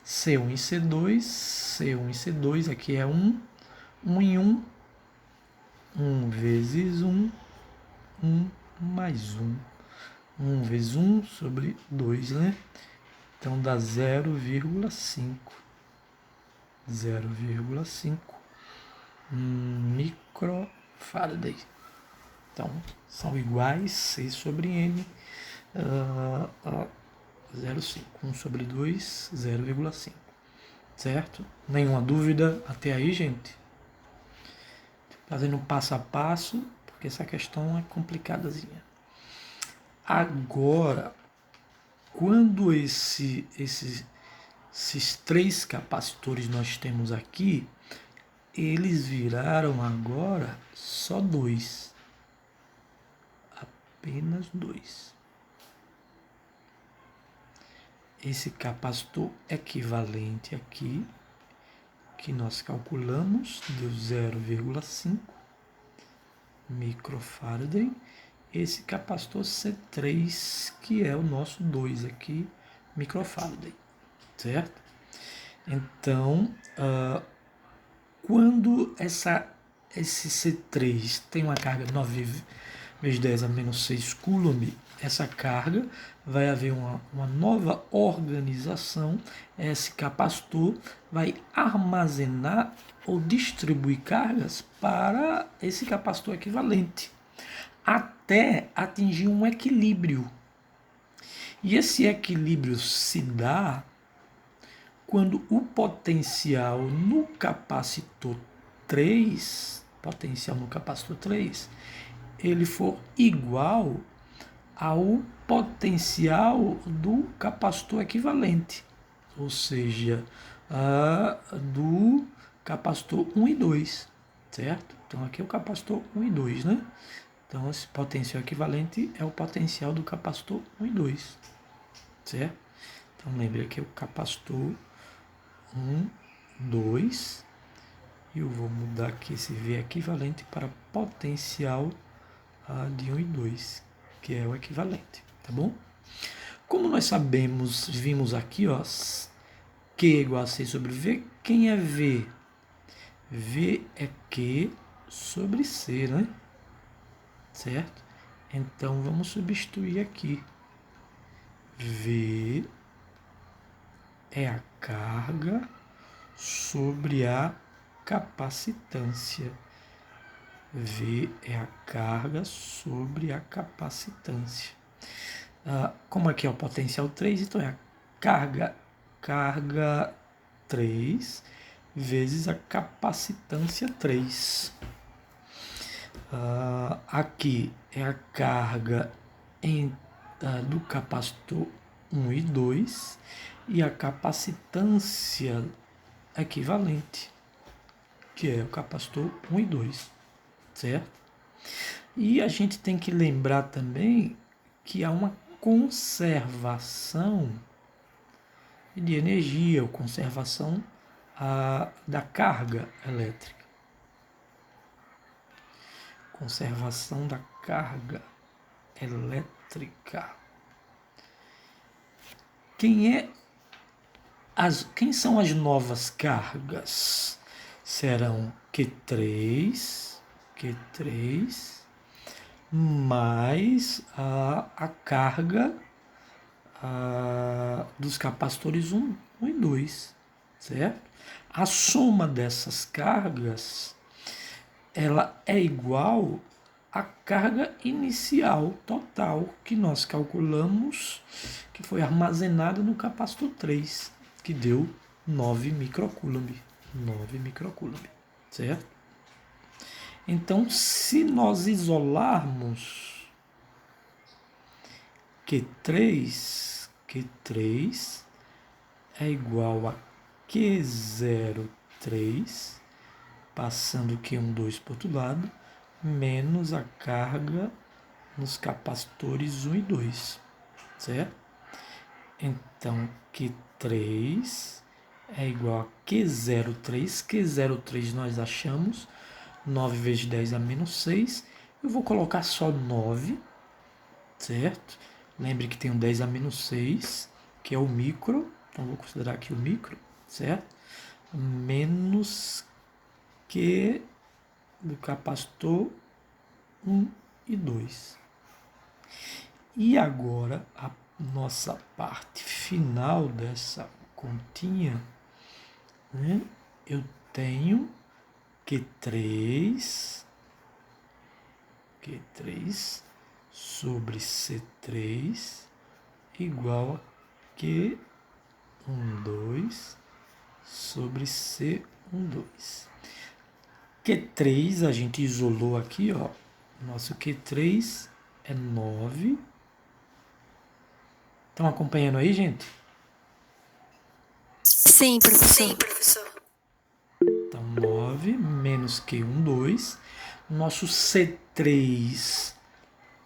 C1 e C2, aqui é 1 em 1, 1 vezes 1 mais 1 vezes 1 sobre 2, né? Então dá 0,5 microfarad. Então são iguais, C sobre N, 0,5. 1 sobre 2, 0,5. Certo? Nenhuma dúvida até aí, gente? Fazendo passo a passo, porque essa questão é complicadazinha. Agora, quando esses 3 capacitores nós temos aqui, eles viraram agora só 2. Apenas 2. Esse capacitor equivalente aqui, que nós calculamos deu 0,5 microfarad. Esse capacitor C3, que é o nosso 2 aqui, microfarad, certo? Então, quando esse C3 tem uma carga 9 vezes 10 a menos 6 coulomb, essa carga vai haver uma nova organização. Esse capacitor vai armazenar ou distribuir cargas para esse capacitor equivalente, até atingir um equilíbrio. E esse equilíbrio se dá quando o potencial no capacitor 3, ele for igual ao potencial do capacitor equivalente, ou seja, do capacitor 1 e 2, certo? Então aqui é o capacitor 1 e 2, né? Então esse potencial equivalente é o potencial do capacitor 1 e 2, certo? Então lembre que é o capacitor 1, 2, e eu vou mudar aqui esse V equivalente para potencial de 1 e 2, que é o equivalente, tá bom? Como nós sabemos, vimos aqui, ó, Q é igual a C sobre V, quem é V? V é Q sobre C, né? Certo? Então, vamos substituir aqui. V é a carga sobre a capacitância. V é a carga sobre a capacitância. Como aqui é o potencial 3, então é a carga 3 vezes a capacitância 3. Aqui é a carga do capacitor 1 e 2 e a capacitância equivalente, que é o capacitor 1 e 2, certo? E a gente tem que lembrar também que há uma conservação de energia, ou conservação da carga elétrica. Conservação da carga elétrica. Quem são as novas cargas? Serão Q3 mais a carga dos capacitores 1 e 2, certo? A soma dessas cargas, ela é igual à carga inicial total que nós calculamos, que foi armazenada no capacitor 3, que deu 9 microcoulomb, certo? Então, se nós isolarmos Q3 é igual a Q03, passando Q12 para o outro lado, menos a carga nos capacitores 1 e 2, certo? Então, Q3 é igual a Q03. Q03 nós achamos 9 vezes 10 a menos 6. Eu vou colocar só 9, certo? Lembre que tem um 10 a menos 6, que é o micro. Então, vou considerar aqui o micro, certo? Menos Q do capacitor 1 e 2. E agora, a nossa parte final dessa continha, né? Eu tenho Q3 sobre C3 igual a Q12 sobre C12. Q3 a gente isolou aqui, ó. Nosso Q3 é 9. Estão acompanhando aí, gente? Sim, professor. Então, 9 menos Q12. Nosso C3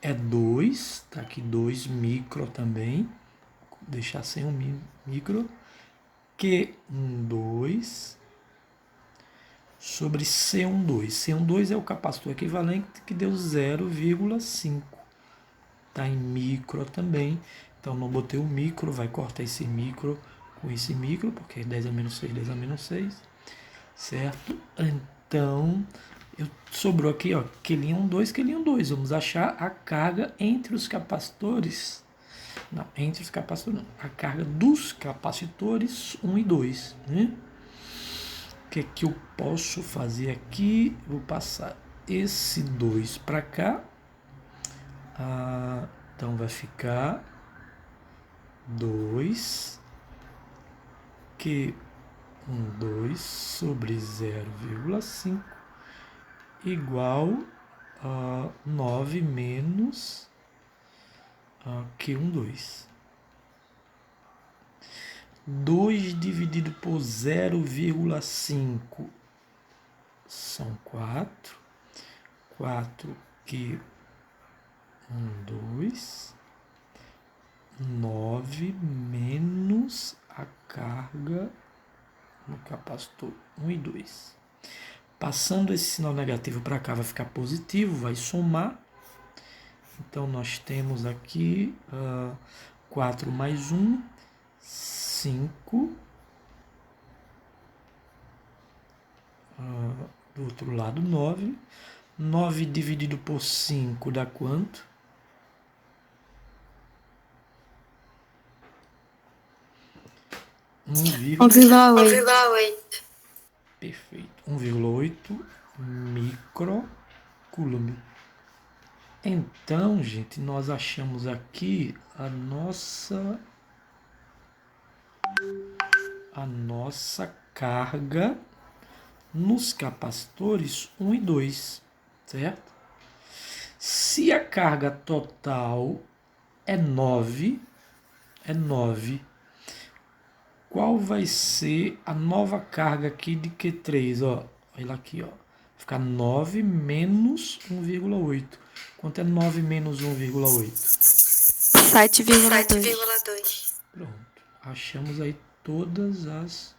é 2. Tá aqui 2 micro também. Vou deixar sem um micro. Q12 sobre C12. C12 é o capacitor equivalente que deu 0,5. Está em micro também. Então não botei o micro, vai cortar esse micro com esse micro, porque 10 a menos 6, 10 a menos 6. Certo? Então, sobrou aqui, ó, Q1, 2, Q1, 2. Vamos achar a carga entre os capacitores. Não, entre os capacitores não. A carga dos capacitores 1 e 2. Né? O que é que eu posso fazer aqui? Vou passar esse 2 para cá. Então vai ficar 2 Q12 sobre 0,5 igual a 9 menos Q12. 2 dividido por 0,5 são 4. 4 Q12, 9 menos a carga no capacitor 1 e 2. Passando esse sinal negativo para cá vai ficar positivo, vai somar. Então nós temos aqui 4 mais 1, 5. Do outro lado 9. 9 dividido por 5 dá quanto? 1,8. Perfeito. 1,8 microcoulomb. Então, gente, nós achamos aqui a nossa carga nos capacitores 1 e 2, certo? Se a carga total é 9, qual vai ser a nova carga aqui de Q3? Ó, olha aqui, ó. Vai ficar 9 menos 1,8. Quanto é 9 menos 1,8? 7,2. Pronto. Achamos aí todas as...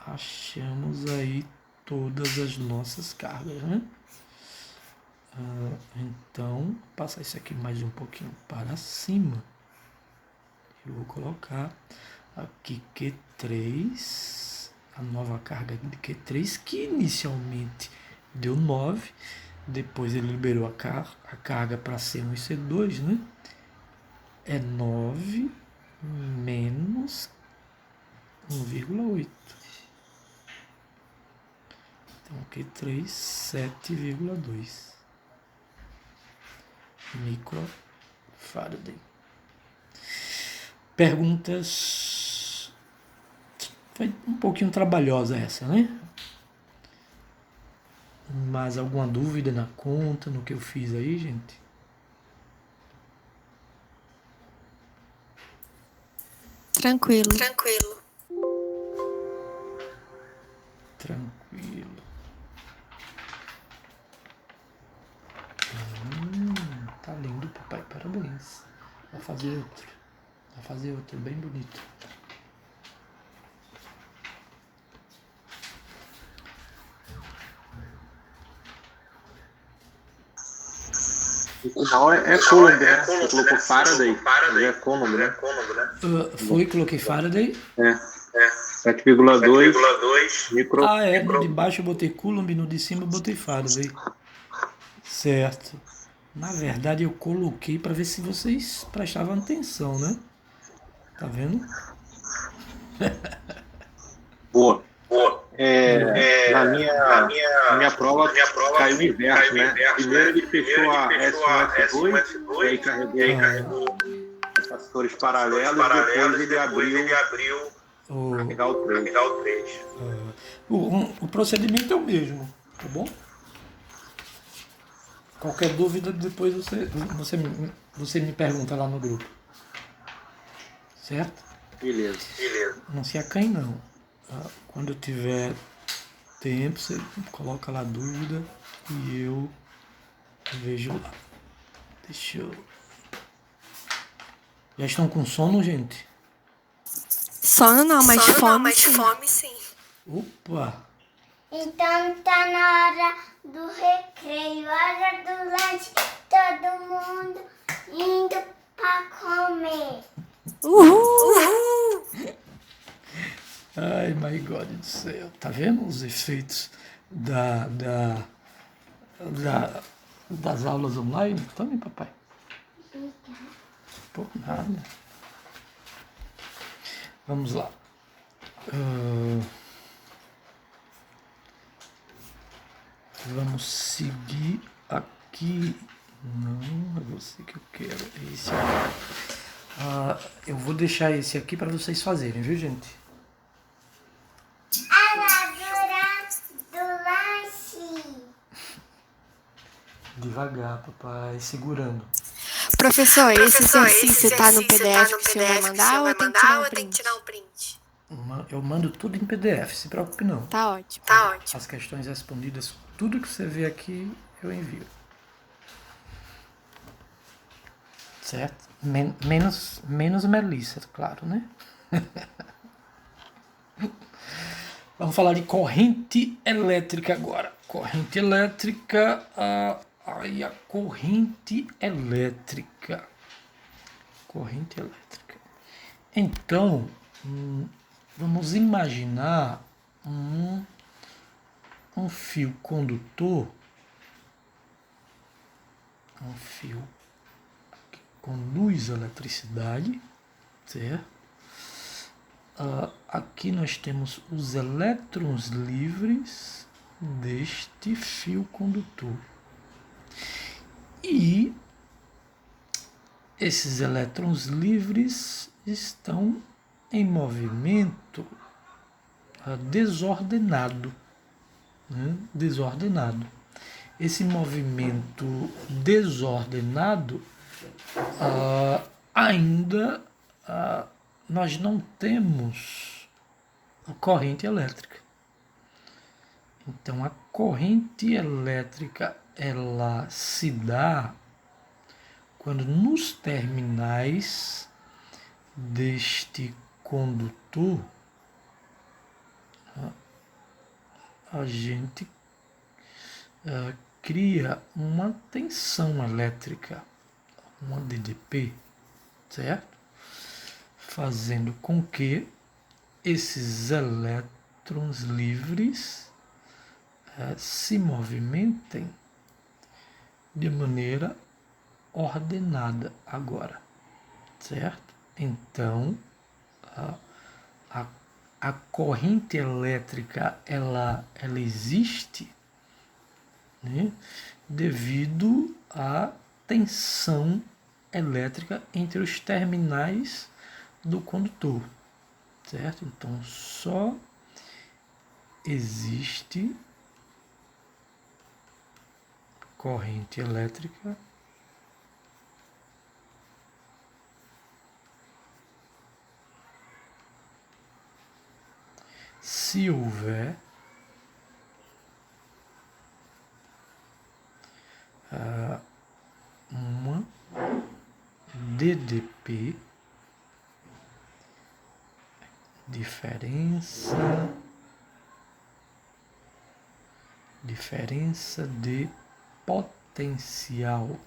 Achamos aí todas as nossas cargas, né? Então, vou passar isso aqui mais um pouquinho para cima. Eu vou colocar aqui Q3, a nova carga de Q3, que inicialmente deu 9, depois ele liberou a carga para C1 e C2, né? É 9 menos 1,8. Então, Q3, 7,2 microfarad. Perguntas. Foi um pouquinho trabalhosa essa, né? Mas alguma dúvida na conta, no que eu fiz aí, gente? Tranquilo. Tá lindo, papai. Parabéns. Vai fazer outro bem bonito. O final é Coulomb, né? Você colocou Faraday, mas é Coulomb, né? Coloquei Faraday. 7,2 micro. No de baixo eu botei Coulomb, no de cima eu botei Faraday. Certo. Na verdade eu coloquei para ver se vocês prestavam atenção, né? Tá vendo? Boa. Na minha prova caiu o inverso, né? Primeiro ele fechou a S1, S2, e aí carregou capacitores paralelos, depois ele abriu carregar o 3. O procedimento é o mesmo, tá bom? Qualquer dúvida, depois você me pergunta lá no grupo. Certo? Beleza. Não se acanhe, não. Quando eu tiver tempo, você coloca lá a dúvida e eu vejo lá. Já estão com sono, gente? Sono não, mas Sono fome não, mas sim. fome sim. Opa! Então tá na hora do recreio, hora do lanche, todo mundo indo pra comer. Uhul! Ai, my God do céu. Tá vendo os efeitos das aulas online? Tome, papai. Por nada. Vamos lá. Vamos seguir aqui. Não, é você que eu quero. É esse aqui. Eu vou deixar esse aqui para vocês fazerem, viu, gente? A ladura do lanche. Devagar, papai, segurando. Professor, esse Professor, exercício tá no PDF que o senhor vai mandar ou eu tenho que tirar um tem que print? tirar um print? Eu mando tudo em PDF, se preocupe não. Tá ótimo. Tá ótimo. As questões respondidas, tudo que você vê aqui, eu envio. Certo? Menos Melissa, claro, né? Vamos falar de corrente elétrica agora. Corrente elétrica, aí a corrente elétrica. Corrente elétrica. Então, vamos imaginar um fio condutor, um fio que conduz eletricidade, certo? Aqui nós temos os elétrons livres deste fio condutor. E esses elétrons livres estão em movimento desordenado. Né? Desordenado. Esse movimento desordenado ainda nós não temos a corrente elétrica. Então a corrente elétrica ela se dá quando nos terminais deste condutor a gente cria uma tensão elétrica, uma DDP, certo? Fazendo com que esses elétrons livres se movimentem de maneira ordenada agora, certo? Então, a corrente elétrica ela existe, né, devido à tensão elétrica entre os terminais do condutor, certo? Então, só existe corrente elétrica se houver uma DDP, diferença de potencial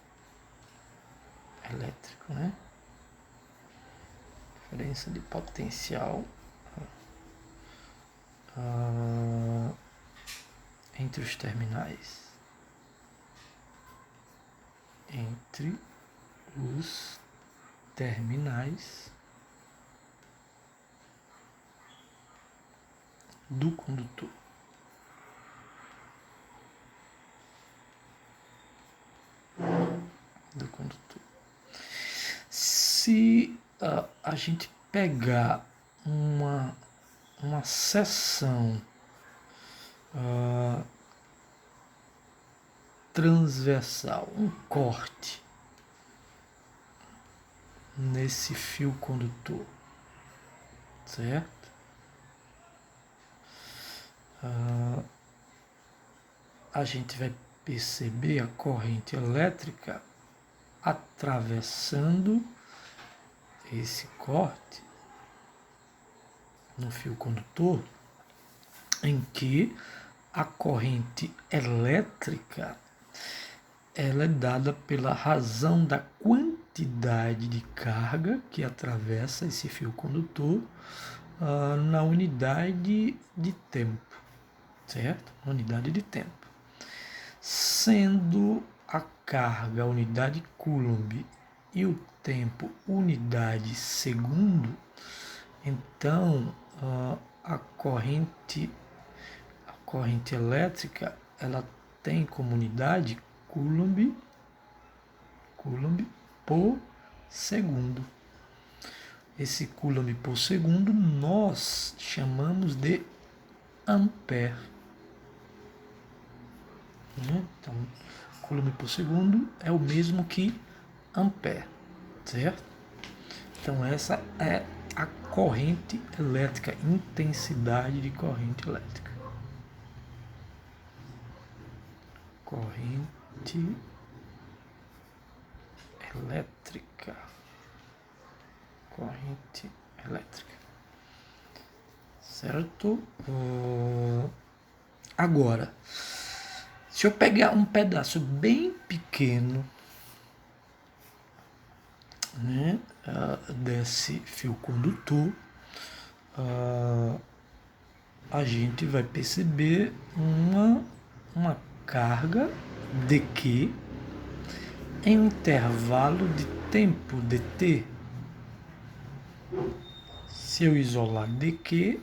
elétrico, né? Diferença de potencial entre os terminais. Entre os terminais do condutor. Se a gente pegar uma seção transversal, um corte nesse fio condutor, certo? A gente vai perceber a corrente elétrica atravessando esse corte no fio condutor em que a corrente elétrica ela é dada pela razão da quantidade de carga que atravessa esse fio condutor na unidade de tempo, certo? Na unidade de tempo. Sendo a carga unidade Coulomb e o tempo unidade segundo, então a corrente elétrica ela tem como unidade Coulomb por segundo. Esse Coulomb por segundo nós chamamos de ampere. Então, Coulomb por segundo é o mesmo que ampere, certo? Então, essa é a corrente elétrica, intensidade de corrente elétrica. Corrente elétrica. Corrente elétrica. Certo? Agora, se eu pegar um pedaço bem pequeno, né, desse fio condutor, a gente vai perceber uma carga de que em um intervalo de tempo dt. Se eu isolar dq,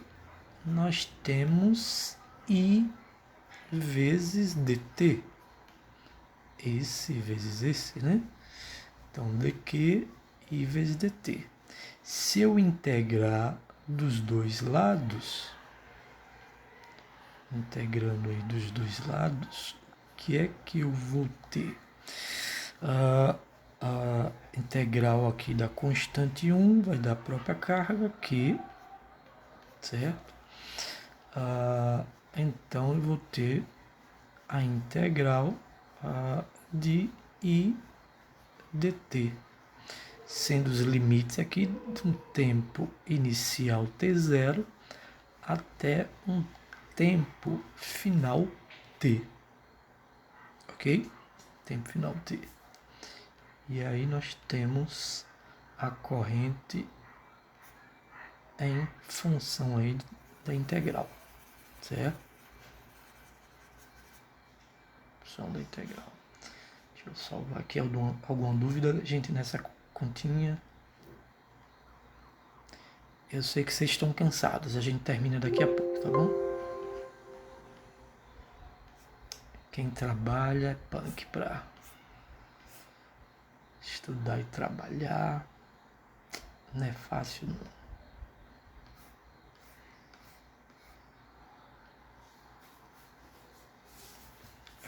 nós temos I vezes dt. Esse vezes esse, né? Então, dq, I vezes dt. Se eu integrar dos dois lados, integrando aí dos dois lados, o que é que eu vou ter? A integral aqui da constante 1 vai dar a própria carga Q, certo? Então eu vou ter a integral de I dt, sendo os limites aqui de um tempo inicial t0 até um tempo final t, ok? Tempo final t. E aí nós temos a corrente em função aí da integral, certo? Função da integral. Deixa eu salvar aqui alguma dúvida, gente, nessa continha. Eu sei que vocês estão cansados, a gente termina daqui a pouco, tá bom? Quem trabalha é punk pra estudar e trabalhar. Não é fácil, não.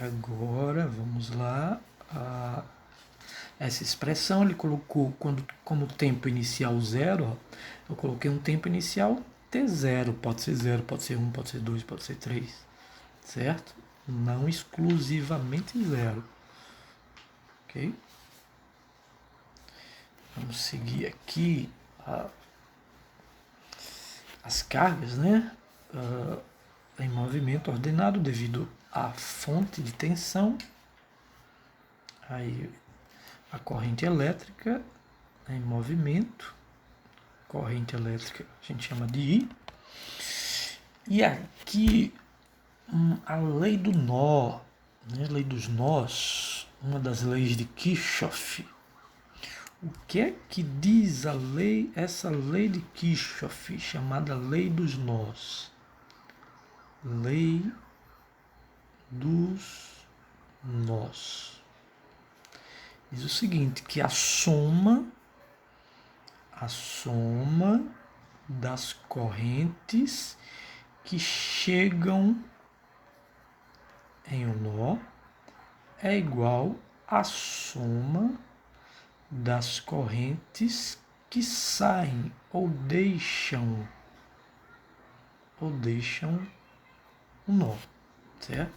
Agora, vamos lá. Essa expressão ele colocou como tempo inicial 0. Ó, eu coloquei um tempo inicial t0. Pode ser 0, pode ser 1, pode ser 2, pode ser 3. Certo? Não exclusivamente 0. Ok? Vamos seguir aqui as cargas, né? Em movimento ordenado devido à fonte de tensão. Aí a corrente elétrica em movimento, corrente elétrica a gente chama de I. E aqui a lei do nó, né? Lei dos nós, uma das leis de Kirchhoff. O que é que diz essa lei de Kirchhoff, chamada lei dos nós? Lei dos nós. Diz o seguinte, que a soma das correntes que chegam em um nó é igual à soma das correntes que saem ou deixam o nó, certo?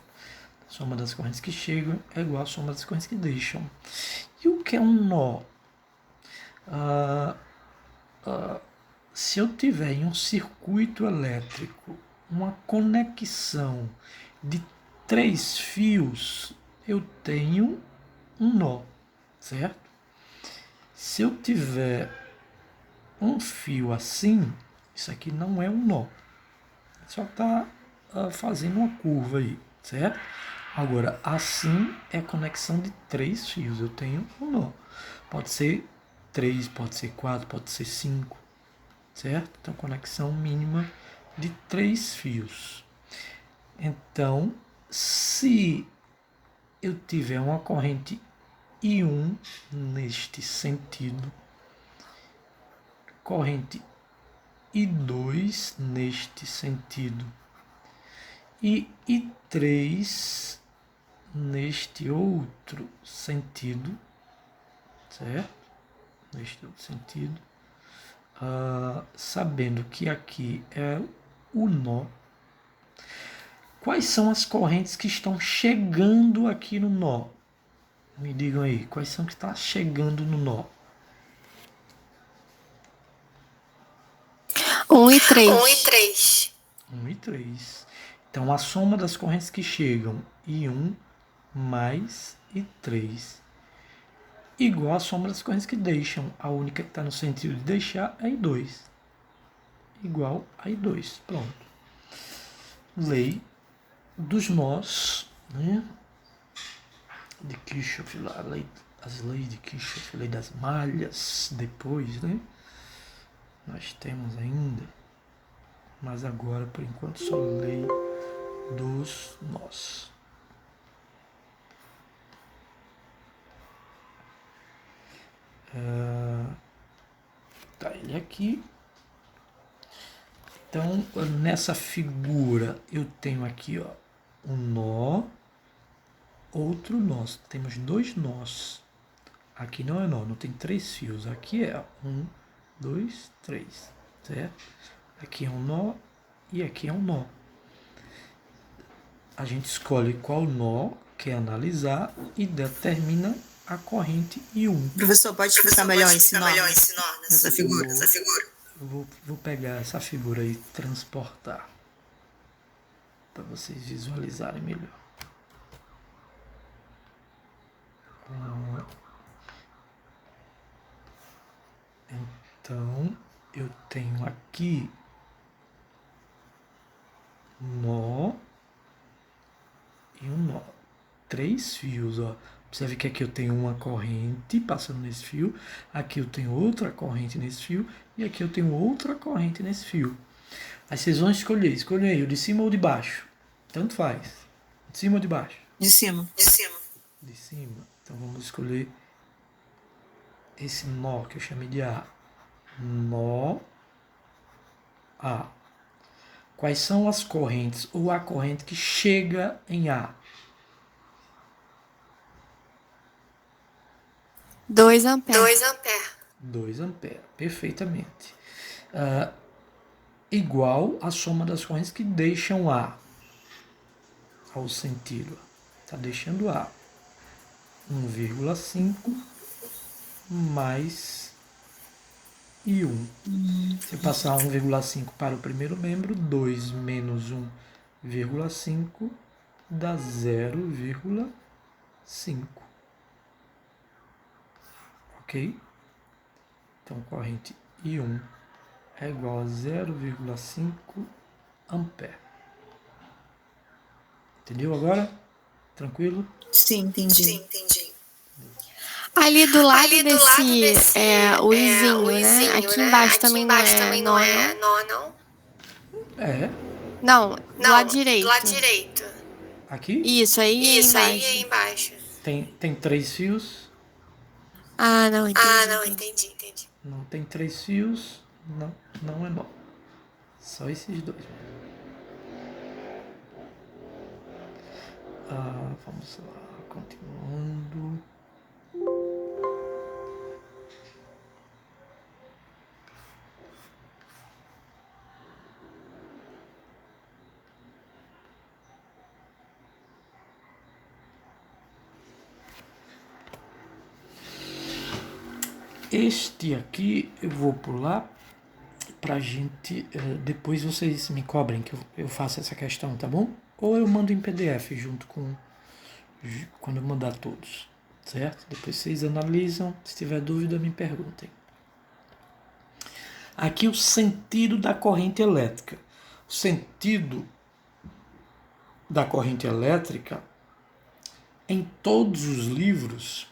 A soma das correntes que chegam é igual à soma das correntes que deixam. E o que é um nó? se eu tiver em um circuito elétrico uma conexão de 3 fios, eu tenho um nó, certo? Se eu tiver um fio assim, isso aqui não é um nó, só está fazendo uma curva aí, certo? Agora, assim é conexão de 3 fios, eu tenho um nó. Pode ser 3, pode ser 4, pode ser 5, certo? Então, conexão mínima de 3 fios. Então, se eu tiver uma corrente I1 neste sentido, corrente I2 neste sentido e I3 neste outro sentido, certo? Neste outro sentido, sabendo que aqui é o nó. Quais são as correntes que estão chegando aqui no nó? Me digam aí, quais são que estão chegando no nó? 1 e 3. 1 e 3. 1 e 3. Então, a soma das correntes que chegam, I1 mais I3, igual a soma das correntes que deixam. A única que está no sentido de deixar é I2. Igual a I2. Pronto. Lei dos nós, né? De Kirchhoff, as leis de Kirchhoff, lei das malhas, depois, né? Nós temos ainda, mas agora, por enquanto, só lei dos nós. Tá ele aqui. Então, nessa figura, eu tenho aqui, ó, um nó, outro nó. Temos 2 nós. Aqui não é nó, não tem 3 fios. Aqui é 1, 2, 3, certo? Aqui é um nó e aqui é um nó. A gente escolhe qual nó quer analisar e determina a corrente I1. Professor, pode explicar melhor esse nó nessa figura? Vou pegar essa figura e transportar para vocês visualizarem melhor. Então, eu tenho aqui um nó e um nó. 3 fios, ó. Observe que aqui eu tenho uma corrente passando nesse fio, aqui eu tenho outra corrente nesse fio e aqui eu tenho outra corrente nesse fio. Aí vocês vão escolher aí, o de cima ou de baixo. Tanto faz. De cima ou de baixo? De cima. De cima. Então vamos escolher esse nó que eu chamei de A. Nó A. Quais são as correntes ou a corrente que chega em A? 2 amperes. 2 amperes, perfeitamente. Igual a soma das correntes que deixam A ao sentido. Está deixando A. 1,5 mais I1. Se eu passar 1,5 para o primeiro membro, 2 menos 1,5 dá 0,5. Ok? Então, corrente I1 é igual a 0,5 ampere. Entendeu agora? Tranquilo? Sim, entendi. Ali do lado desse o izinho, né? Aqui embaixo também não é nó, não? É. Não, do lado direito. Aqui? Isso aí embaixo. Tem 3 fios. Ah, não, entendi. Não tem 3 fios. Não é nó. Só esses dois. Vamos lá, continuando. Este aqui eu vou pular pra gente, depois vocês me cobrem que eu faço essa questão, tá bom? Ou eu mando em PDF junto com, quando eu mandar todos, certo? Depois vocês analisam, se tiver dúvida me perguntem. Aqui o sentido da corrente elétrica. O sentido da corrente elétrica, em todos os livros,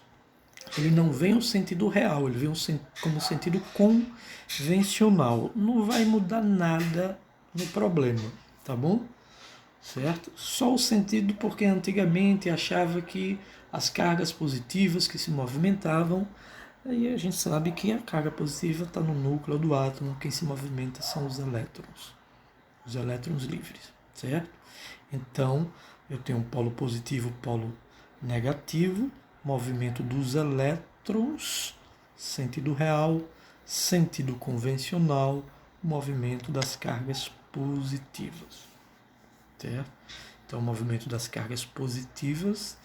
ele não vem o sentido real, ele vem como sentido convencional. Não vai mudar nada no problema, tá bom? Certo? Só o sentido, porque antigamente achava que as cargas positivas que se movimentavam, aí a gente sabe que a carga positiva está no núcleo do átomo, quem se movimenta são os elétrons livres, certo? Então, eu tenho um polo positivo, polo negativo, movimento dos elétrons, sentido real, sentido convencional, movimento das cargas positivas, certo? Então, o movimento das cargas positivas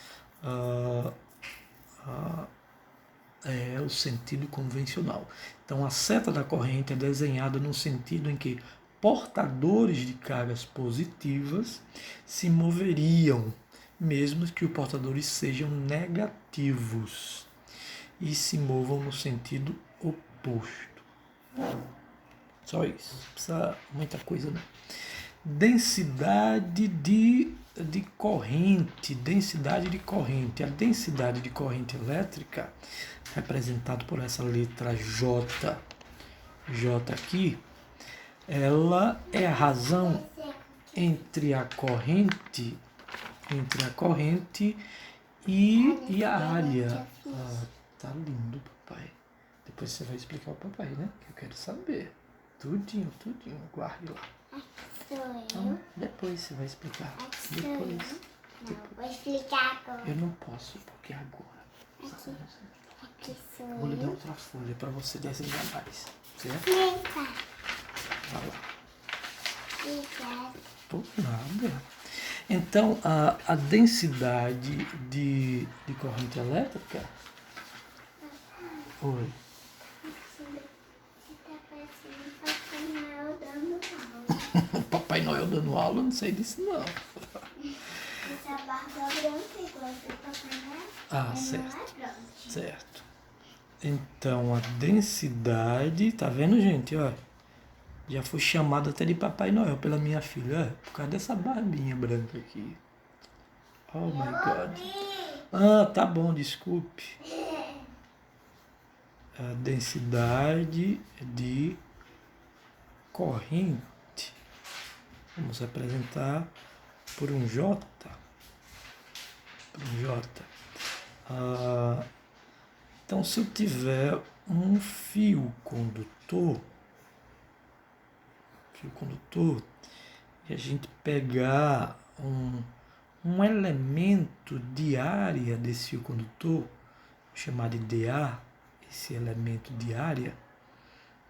é o sentido convencional. Então, a seta da corrente é desenhada no sentido em que portadores de cargas positivas se moveriam, mesmo que os portadores sejam negativos, e se movam no sentido oposto. Só isso, não precisa muita coisa não. Densidade de corrente, densidade de corrente. A densidade de corrente elétrica, representado por essa letra J aqui, ela é a razão entre a corrente e a área. Tá lindo, papai. Depois você vai explicar ao papai, né? Que eu quero saber. Tudinho, guarde lá. Então, depois você vai explicar. Depois. Vou explicar agora. Eu não posso, porque agora. Aqui sou Vou lhe dar eu. outra folha para você desenhar mais. Certo? Eita. Vai lá. Obrigada. Por nada. Então, a densidade de corrente elétrica. Oi. Você tá parecendo Papai Noel dando aula. Papai Noel dando aula, não sei disso não. Essa barba branca igual a do Papai Noel. Ah, Não certo. é branca. Certo. Então, a densidade, tá vendo, gente? Ó, já fui chamado até de Papai Noel pela minha filha, ó, por causa dessa barbinha branca aqui. Oh my God. Ah, tá bom, desculpe. A densidade de corrente. Vamos representar por um J. Então, se eu tiver um fio condutor, e a gente pegar um elemento de área desse fio condutor, vou chamar de dA, esse elemento de área,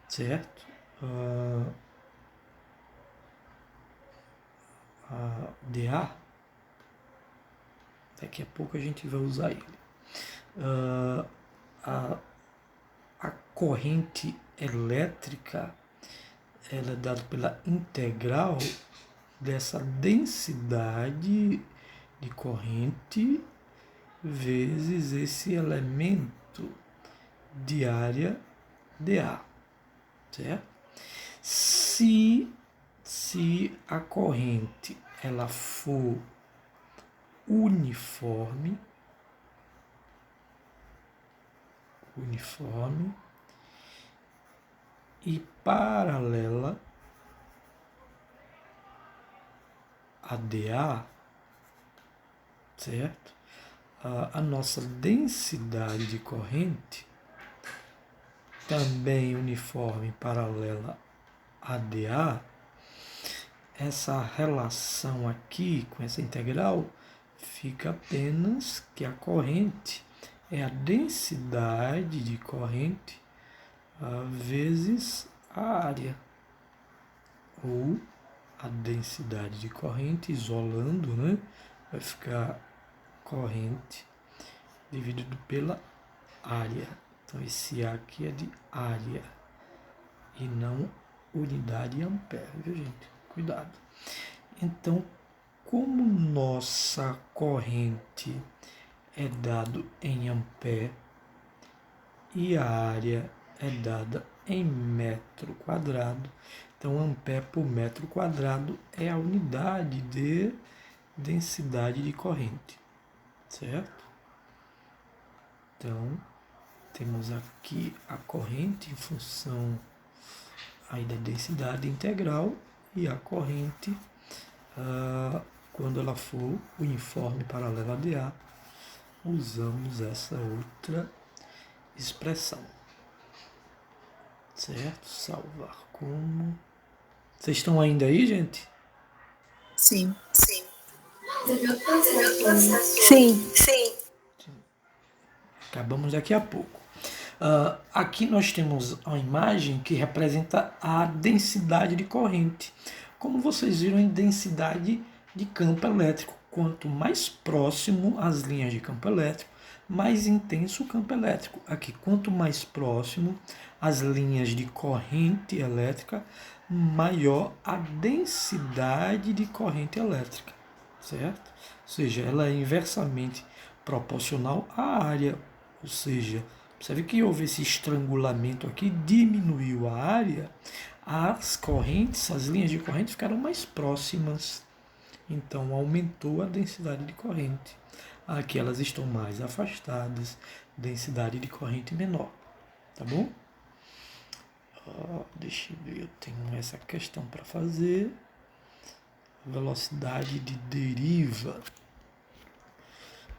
certo? dA, daqui a pouco a gente vai usar ele. A corrente elétrica, ela é dada pela integral dessa densidade de corrente vezes esse elemento de área dA, certo? Se a corrente ela for uniforme e paralela a dA, certo? A nossa densidade de corrente também uniforme paralela a dA, essa relação aqui com essa integral fica apenas que a corrente é a densidade de corrente vezes a área, ou a densidade de corrente, isolando, né? Vai ficar corrente dividido pela área. Então, esse A aqui é de área e não unidade ampere, viu, gente? Cuidado. Então, como nossa corrente é dado em ampere e a área é dada em metro quadrado, então ampere por metro quadrado é a unidade de densidade de corrente, certo? Então, temos aqui a corrente em função aí da densidade integral e a corrente, quando ela for uniforme paralela a dA, usamos essa outra expressão, certo? Salvar como... Vocês estão ainda aí, gente? Sim. Sim. Acabamos daqui a pouco. Aqui nós temos a imagem que representa a densidade de corrente. Como vocês viram, em densidade de campo elétrico. Quanto mais próximo às linhas de campo elétrico, mais intenso o campo elétrico. Aqui, quanto mais próximo às linhas de corrente elétrica, maior a densidade de corrente elétrica, certo? Ou seja, ela é inversamente proporcional à área, ou seja, observe que houve esse estrangulamento aqui, diminuiu a área, as correntes, as linhas de corrente ficaram mais próximas, então aumentou a densidade de corrente. Aqui elas estão mais afastadas, densidade de corrente menor, tá bom? Deixa eu ver, eu tenho essa questão para fazer. Velocidade de deriva.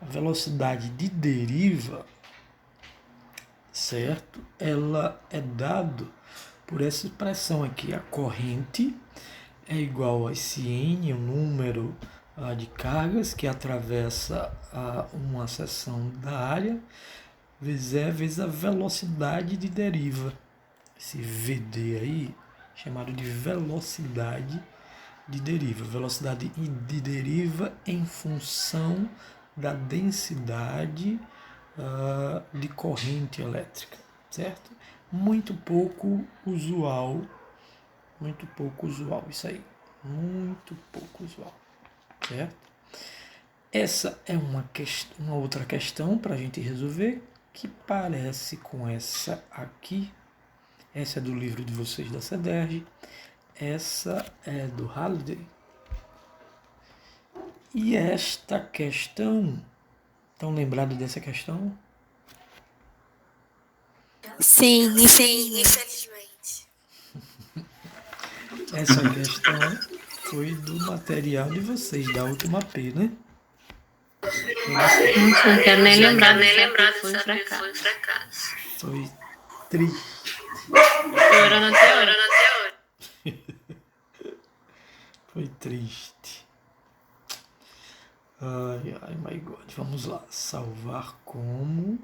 A velocidade de deriva, certo? Ela é dada por essa expressão aqui. A corrente é igual a esse N, o número de cargas que atravessa uma seção da área, vezes a velocidade de deriva. Esse VD aí, chamado de velocidade de deriva. Velocidade de deriva em função da densidade de corrente elétrica, certo? Muito pouco usual isso aí, muito pouco usual, certo? Essa é uma outra questão para a gente resolver que parece com essa aqui. Essa é do livro de vocês da CEDERJ, essa é do Halliday. E esta questão, estão lembrados dessa questão? Sim, infelizmente. Essa questão foi do material de vocês, da última P, né? Não quero nem lembrar foi um fracasso. Foi triste. Chorando até hoje. Foi triste. Ai, my God. Vamos lá. Salvar como...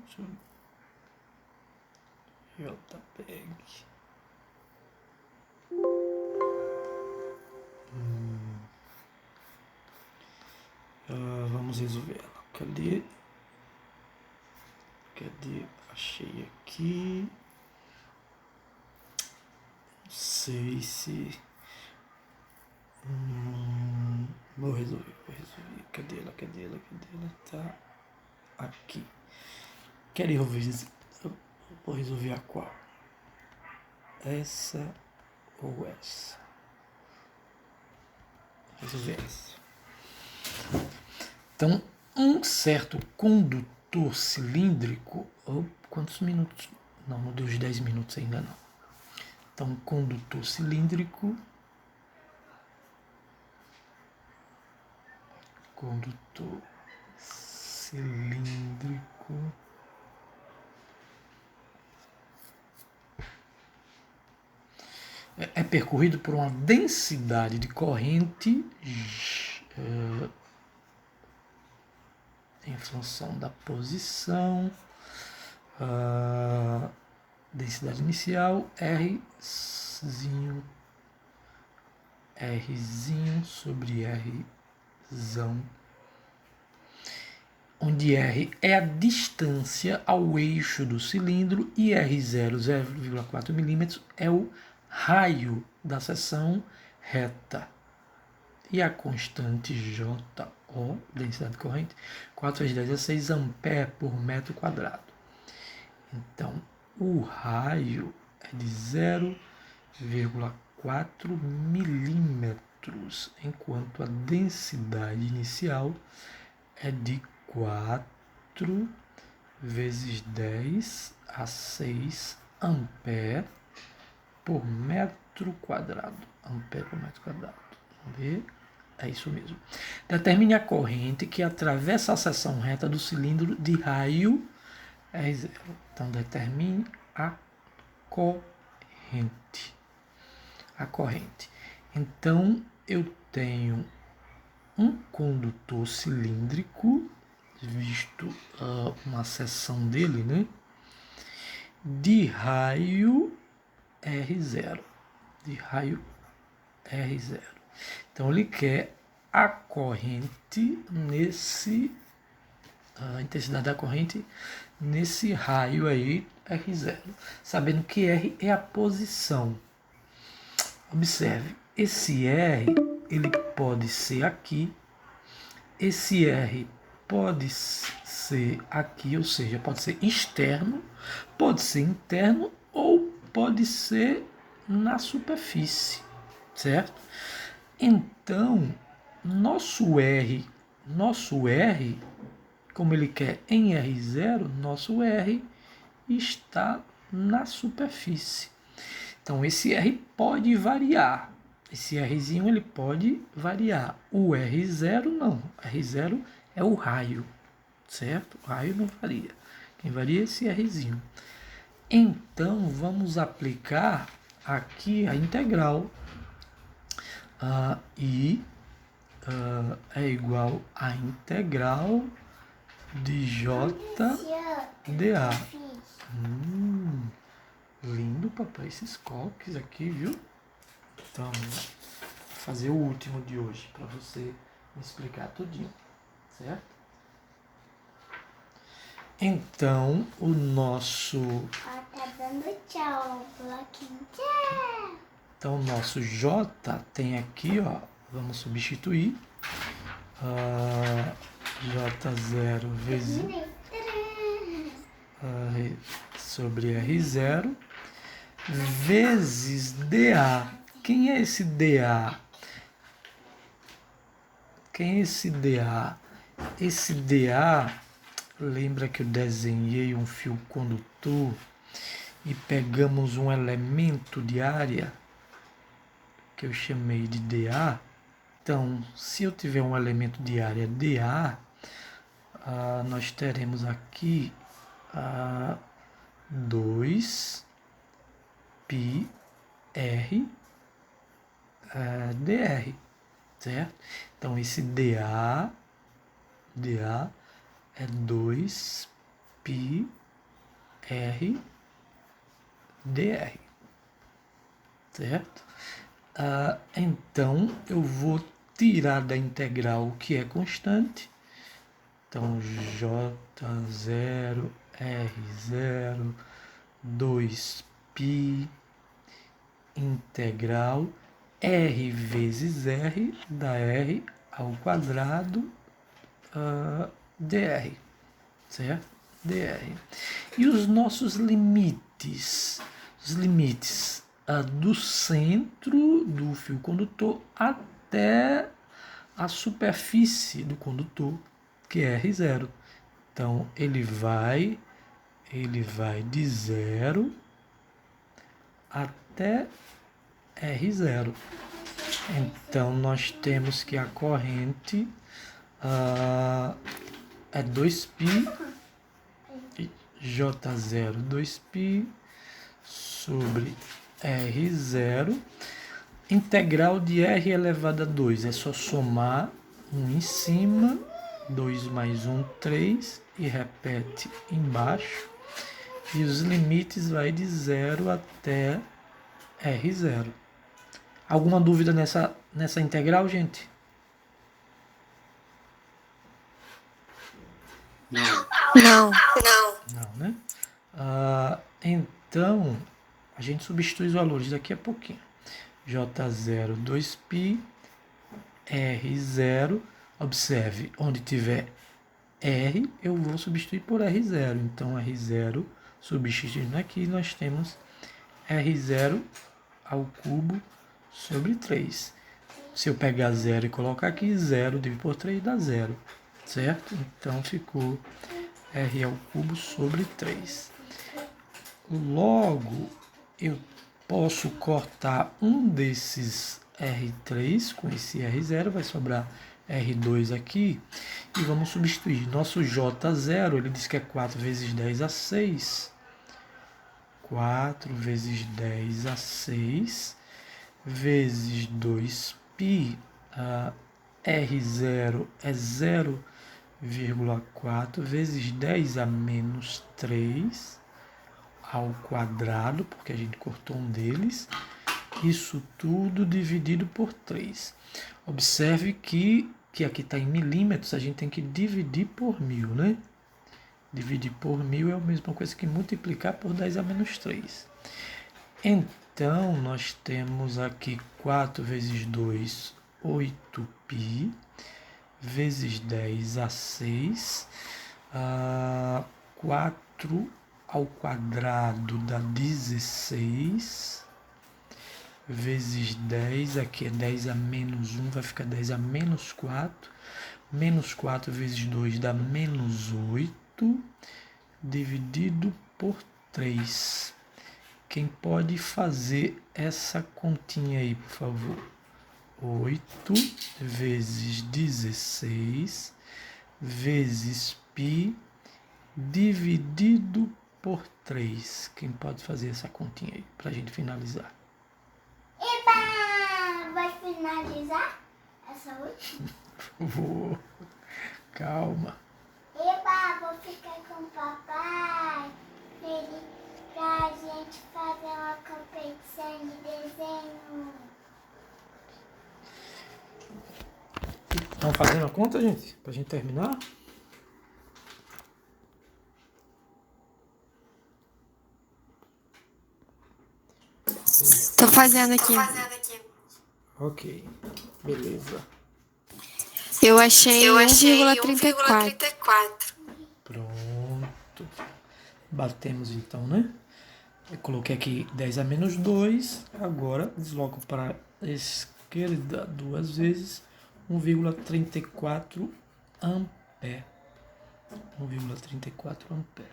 JPEG. Vamos resolver ela. Cadê? Achei aqui. Não sei se... Vou resolver. Cadê ela? Tá aqui. Querem resolver? Vou resolver a qual? Essa ou essa? Vou resolver essa. Então, um certo condutor cilíndrico... quantos minutos? Não deu os 10 minutos ainda não. Então, condutor cilíndrico... é percorrido por uma densidade de corrente em função da posição, densidade inicial, Rzinho sobre Rzão, onde R é a distância ao eixo do cilindro e R0, 0,4 milímetros, é o raio da seção reta. E a constante J, O, densidade corrente, 4 vezes 10 é 6 ampere por metro quadrado. Então, o raio é de 0,4 milímetros, enquanto a densidade inicial é de 4 vezes 10 a 6 ampere por metro quadrado. Ampere por metro quadrado. Vamos ver. É isso mesmo. Determine a corrente que atravessa a seção reta do cilindro de raio R0. Então, determine a corrente. A corrente. Então, eu tenho um condutor cilíndrico, visto uma seção dele, né? De raio R0. De raio R0. Então, ele quer a corrente a intensidade da corrente nesse raio aí, R0. Sabendo que R é a posição. Observe, esse R, ele pode ser aqui, esse R pode ser aqui, ou seja, pode ser externo, pode ser interno ou pode ser na superfície, certo? Então, nosso R, como ele quer em R0, nosso R está na superfície. Então, esse R pode variar. Esse Rzinho ele pode variar. O R0 não. R0 é o raio, certo? O raio não varia. Quem varia é esse Rzinho. Então, vamos aplicar aqui a integral. I é igual a integral de J dA. Lindo, papai, esses coques aqui, viu? Então, vou fazer o último de hoje para você me explicar tudinho, certo? Então, o nosso... Tá dando tchau, bloquinho, tchau. Então, o nosso J tem aqui, ó, vamos substituir J0 vezes sobre R0 vezes dA. Quem é esse dA? Esse dA, lembra que eu desenhei um fio condutor e pegamos um elemento de área que eu chamei de dA. Então, se eu tiver um elemento de área dA, nós teremos aqui 2πr dr, certo? Então, esse dA é 2πr dr, certo? Então, eu vou tirar da integral o que é constante. Então, J0, R0, 2π, integral R vezes R, dá R ao quadrado dr, certo? Dr. E os nossos limites? Os limites do centro do fio condutor até a superfície do condutor, que é R0. Então, ele vai de 0 até R0. Então, nós temos que a corrente é 2π, J0, 2π sobre R0, integral de R elevado a 2, é só somar 1 em cima, 2 mais 1, 3, e repete embaixo, e os limites vai de 0 até R0. Alguma dúvida nessa integral, gente? Não. Não, né? Então, A gente substitui os valores daqui a pouquinho. J0, 2π, R0. Observe, onde tiver R, eu vou substituir por R0. Então, R0, substituindo aqui, nós temos R0 ao cubo sobre 3. Se eu pegar 0 e colocar aqui, 0 dividido por 3 dá 0, certo? Então, ficou R ao cubo sobre 3. Logo, eu posso cortar um desses R3 com esse R0, vai sobrar R2 aqui, e vamos substituir. Nosso J0, ele diz que é 4 vezes 10 a 6. 4 vezes 10 a 6, vezes 2π, R0 é 0,4, vezes 10 a menos 3, ao quadrado, porque a gente cortou um deles, isso tudo dividido por 3. Observe que aqui está em milímetros, a gente tem que dividir por 1000, né? Dividir por 1000 é a mesma coisa que multiplicar por 10 a menos 3. Então, nós temos aqui 4 vezes 2, 8π, vezes 10 a 6, 4 ao quadrado dá 16, vezes 10, aqui é 10 a menos 1, vai ficar 10 a menos 4, menos 4 vezes 2 dá menos 8, dividido por 3. Quem pode fazer essa continha aí, por favor? 8 vezes 16 vezes π dividido por 3. Quem pode fazer essa continha aí, para a gente finalizar? Eba! Vai finalizar essa última? Vou. Calma. Eba, vou ficar com o papai pra gente fazer uma competição de desenho. Estão fazendo a conta, gente? Pra gente terminar? Tô fazendo aqui. Ok. Beleza. Eu achei 1,34. Pronto. Batemos então, né? Eu coloquei aqui 10 a menos 2. Agora desloco para a esquerda 2 vezes 1,34 ampere. 1,34 ampere.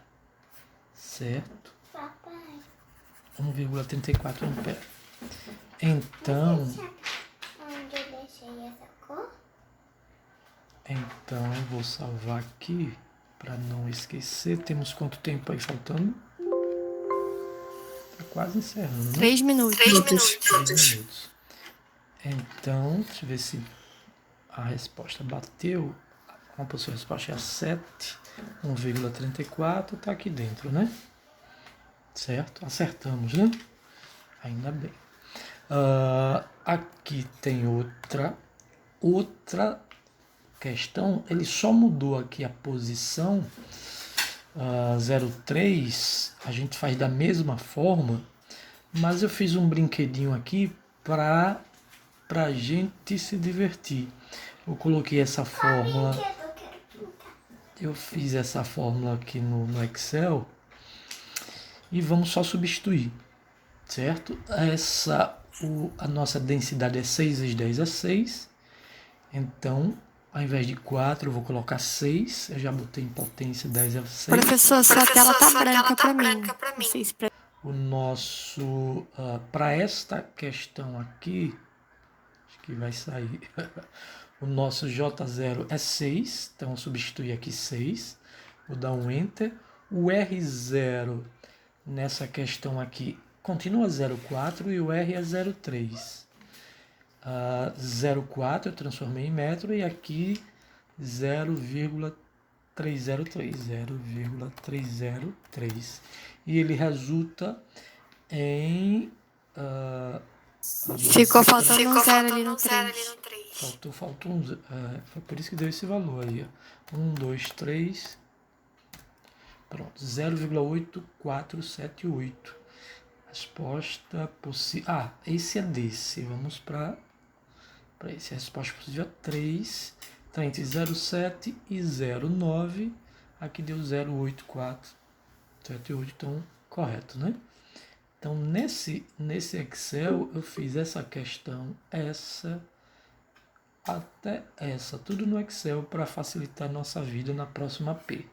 Certo? Papai. 1,34 ampere. Então, Onde eu deixei essa cor? então vou salvar aqui para não esquecer. Temos quanto tempo aí faltando? Tá quase encerrando, né? 3 minutos. 3 minutos. Então, deixa eu ver se a resposta bateu. A possível resposta é a 7. 1,34 está aqui dentro, né? Certo? Acertamos, né? Ainda bem. Aqui tem outra questão. Ele só mudou aqui a posição. 0,3 a gente faz da mesma forma, mas eu fiz um brinquedinho aqui para a gente se divertir. Eu coloquei essa fórmula. Eu fiz essa fórmula aqui no Excel e vamos só substituir, certo? A nossa densidade é 6 vezes 10 a 6, então ao invés de 4 eu vou colocar 6, eu já botei em potência 10 a 6. Professor, sua tela tá branca para mim. Não sei se O nosso, para esta questão aqui, acho que vai sair, o nosso J0 é 6, então eu substituir aqui 6, vou dar um Enter. O R0 nessa questão aqui continua 0,4 e o R é 0,3. 0,4 eu transformei em metro e aqui 0,303. E ele resulta em... ficou faltando um zero ali no 3. Faltou um... foi por isso que deu esse valor aí. 1, 2, 3... Pronto, 0,8478. Resposta possível. Ah, esse é desse. Vamos para esse. A resposta possível é 3. Está entre 0,7 e 0,9. Aqui deu 0,8478. Então, correto, né? Então, nesse Excel, eu fiz essa questão, essa, até essa. Tudo no Excel para facilitar a nossa vida na próxima P.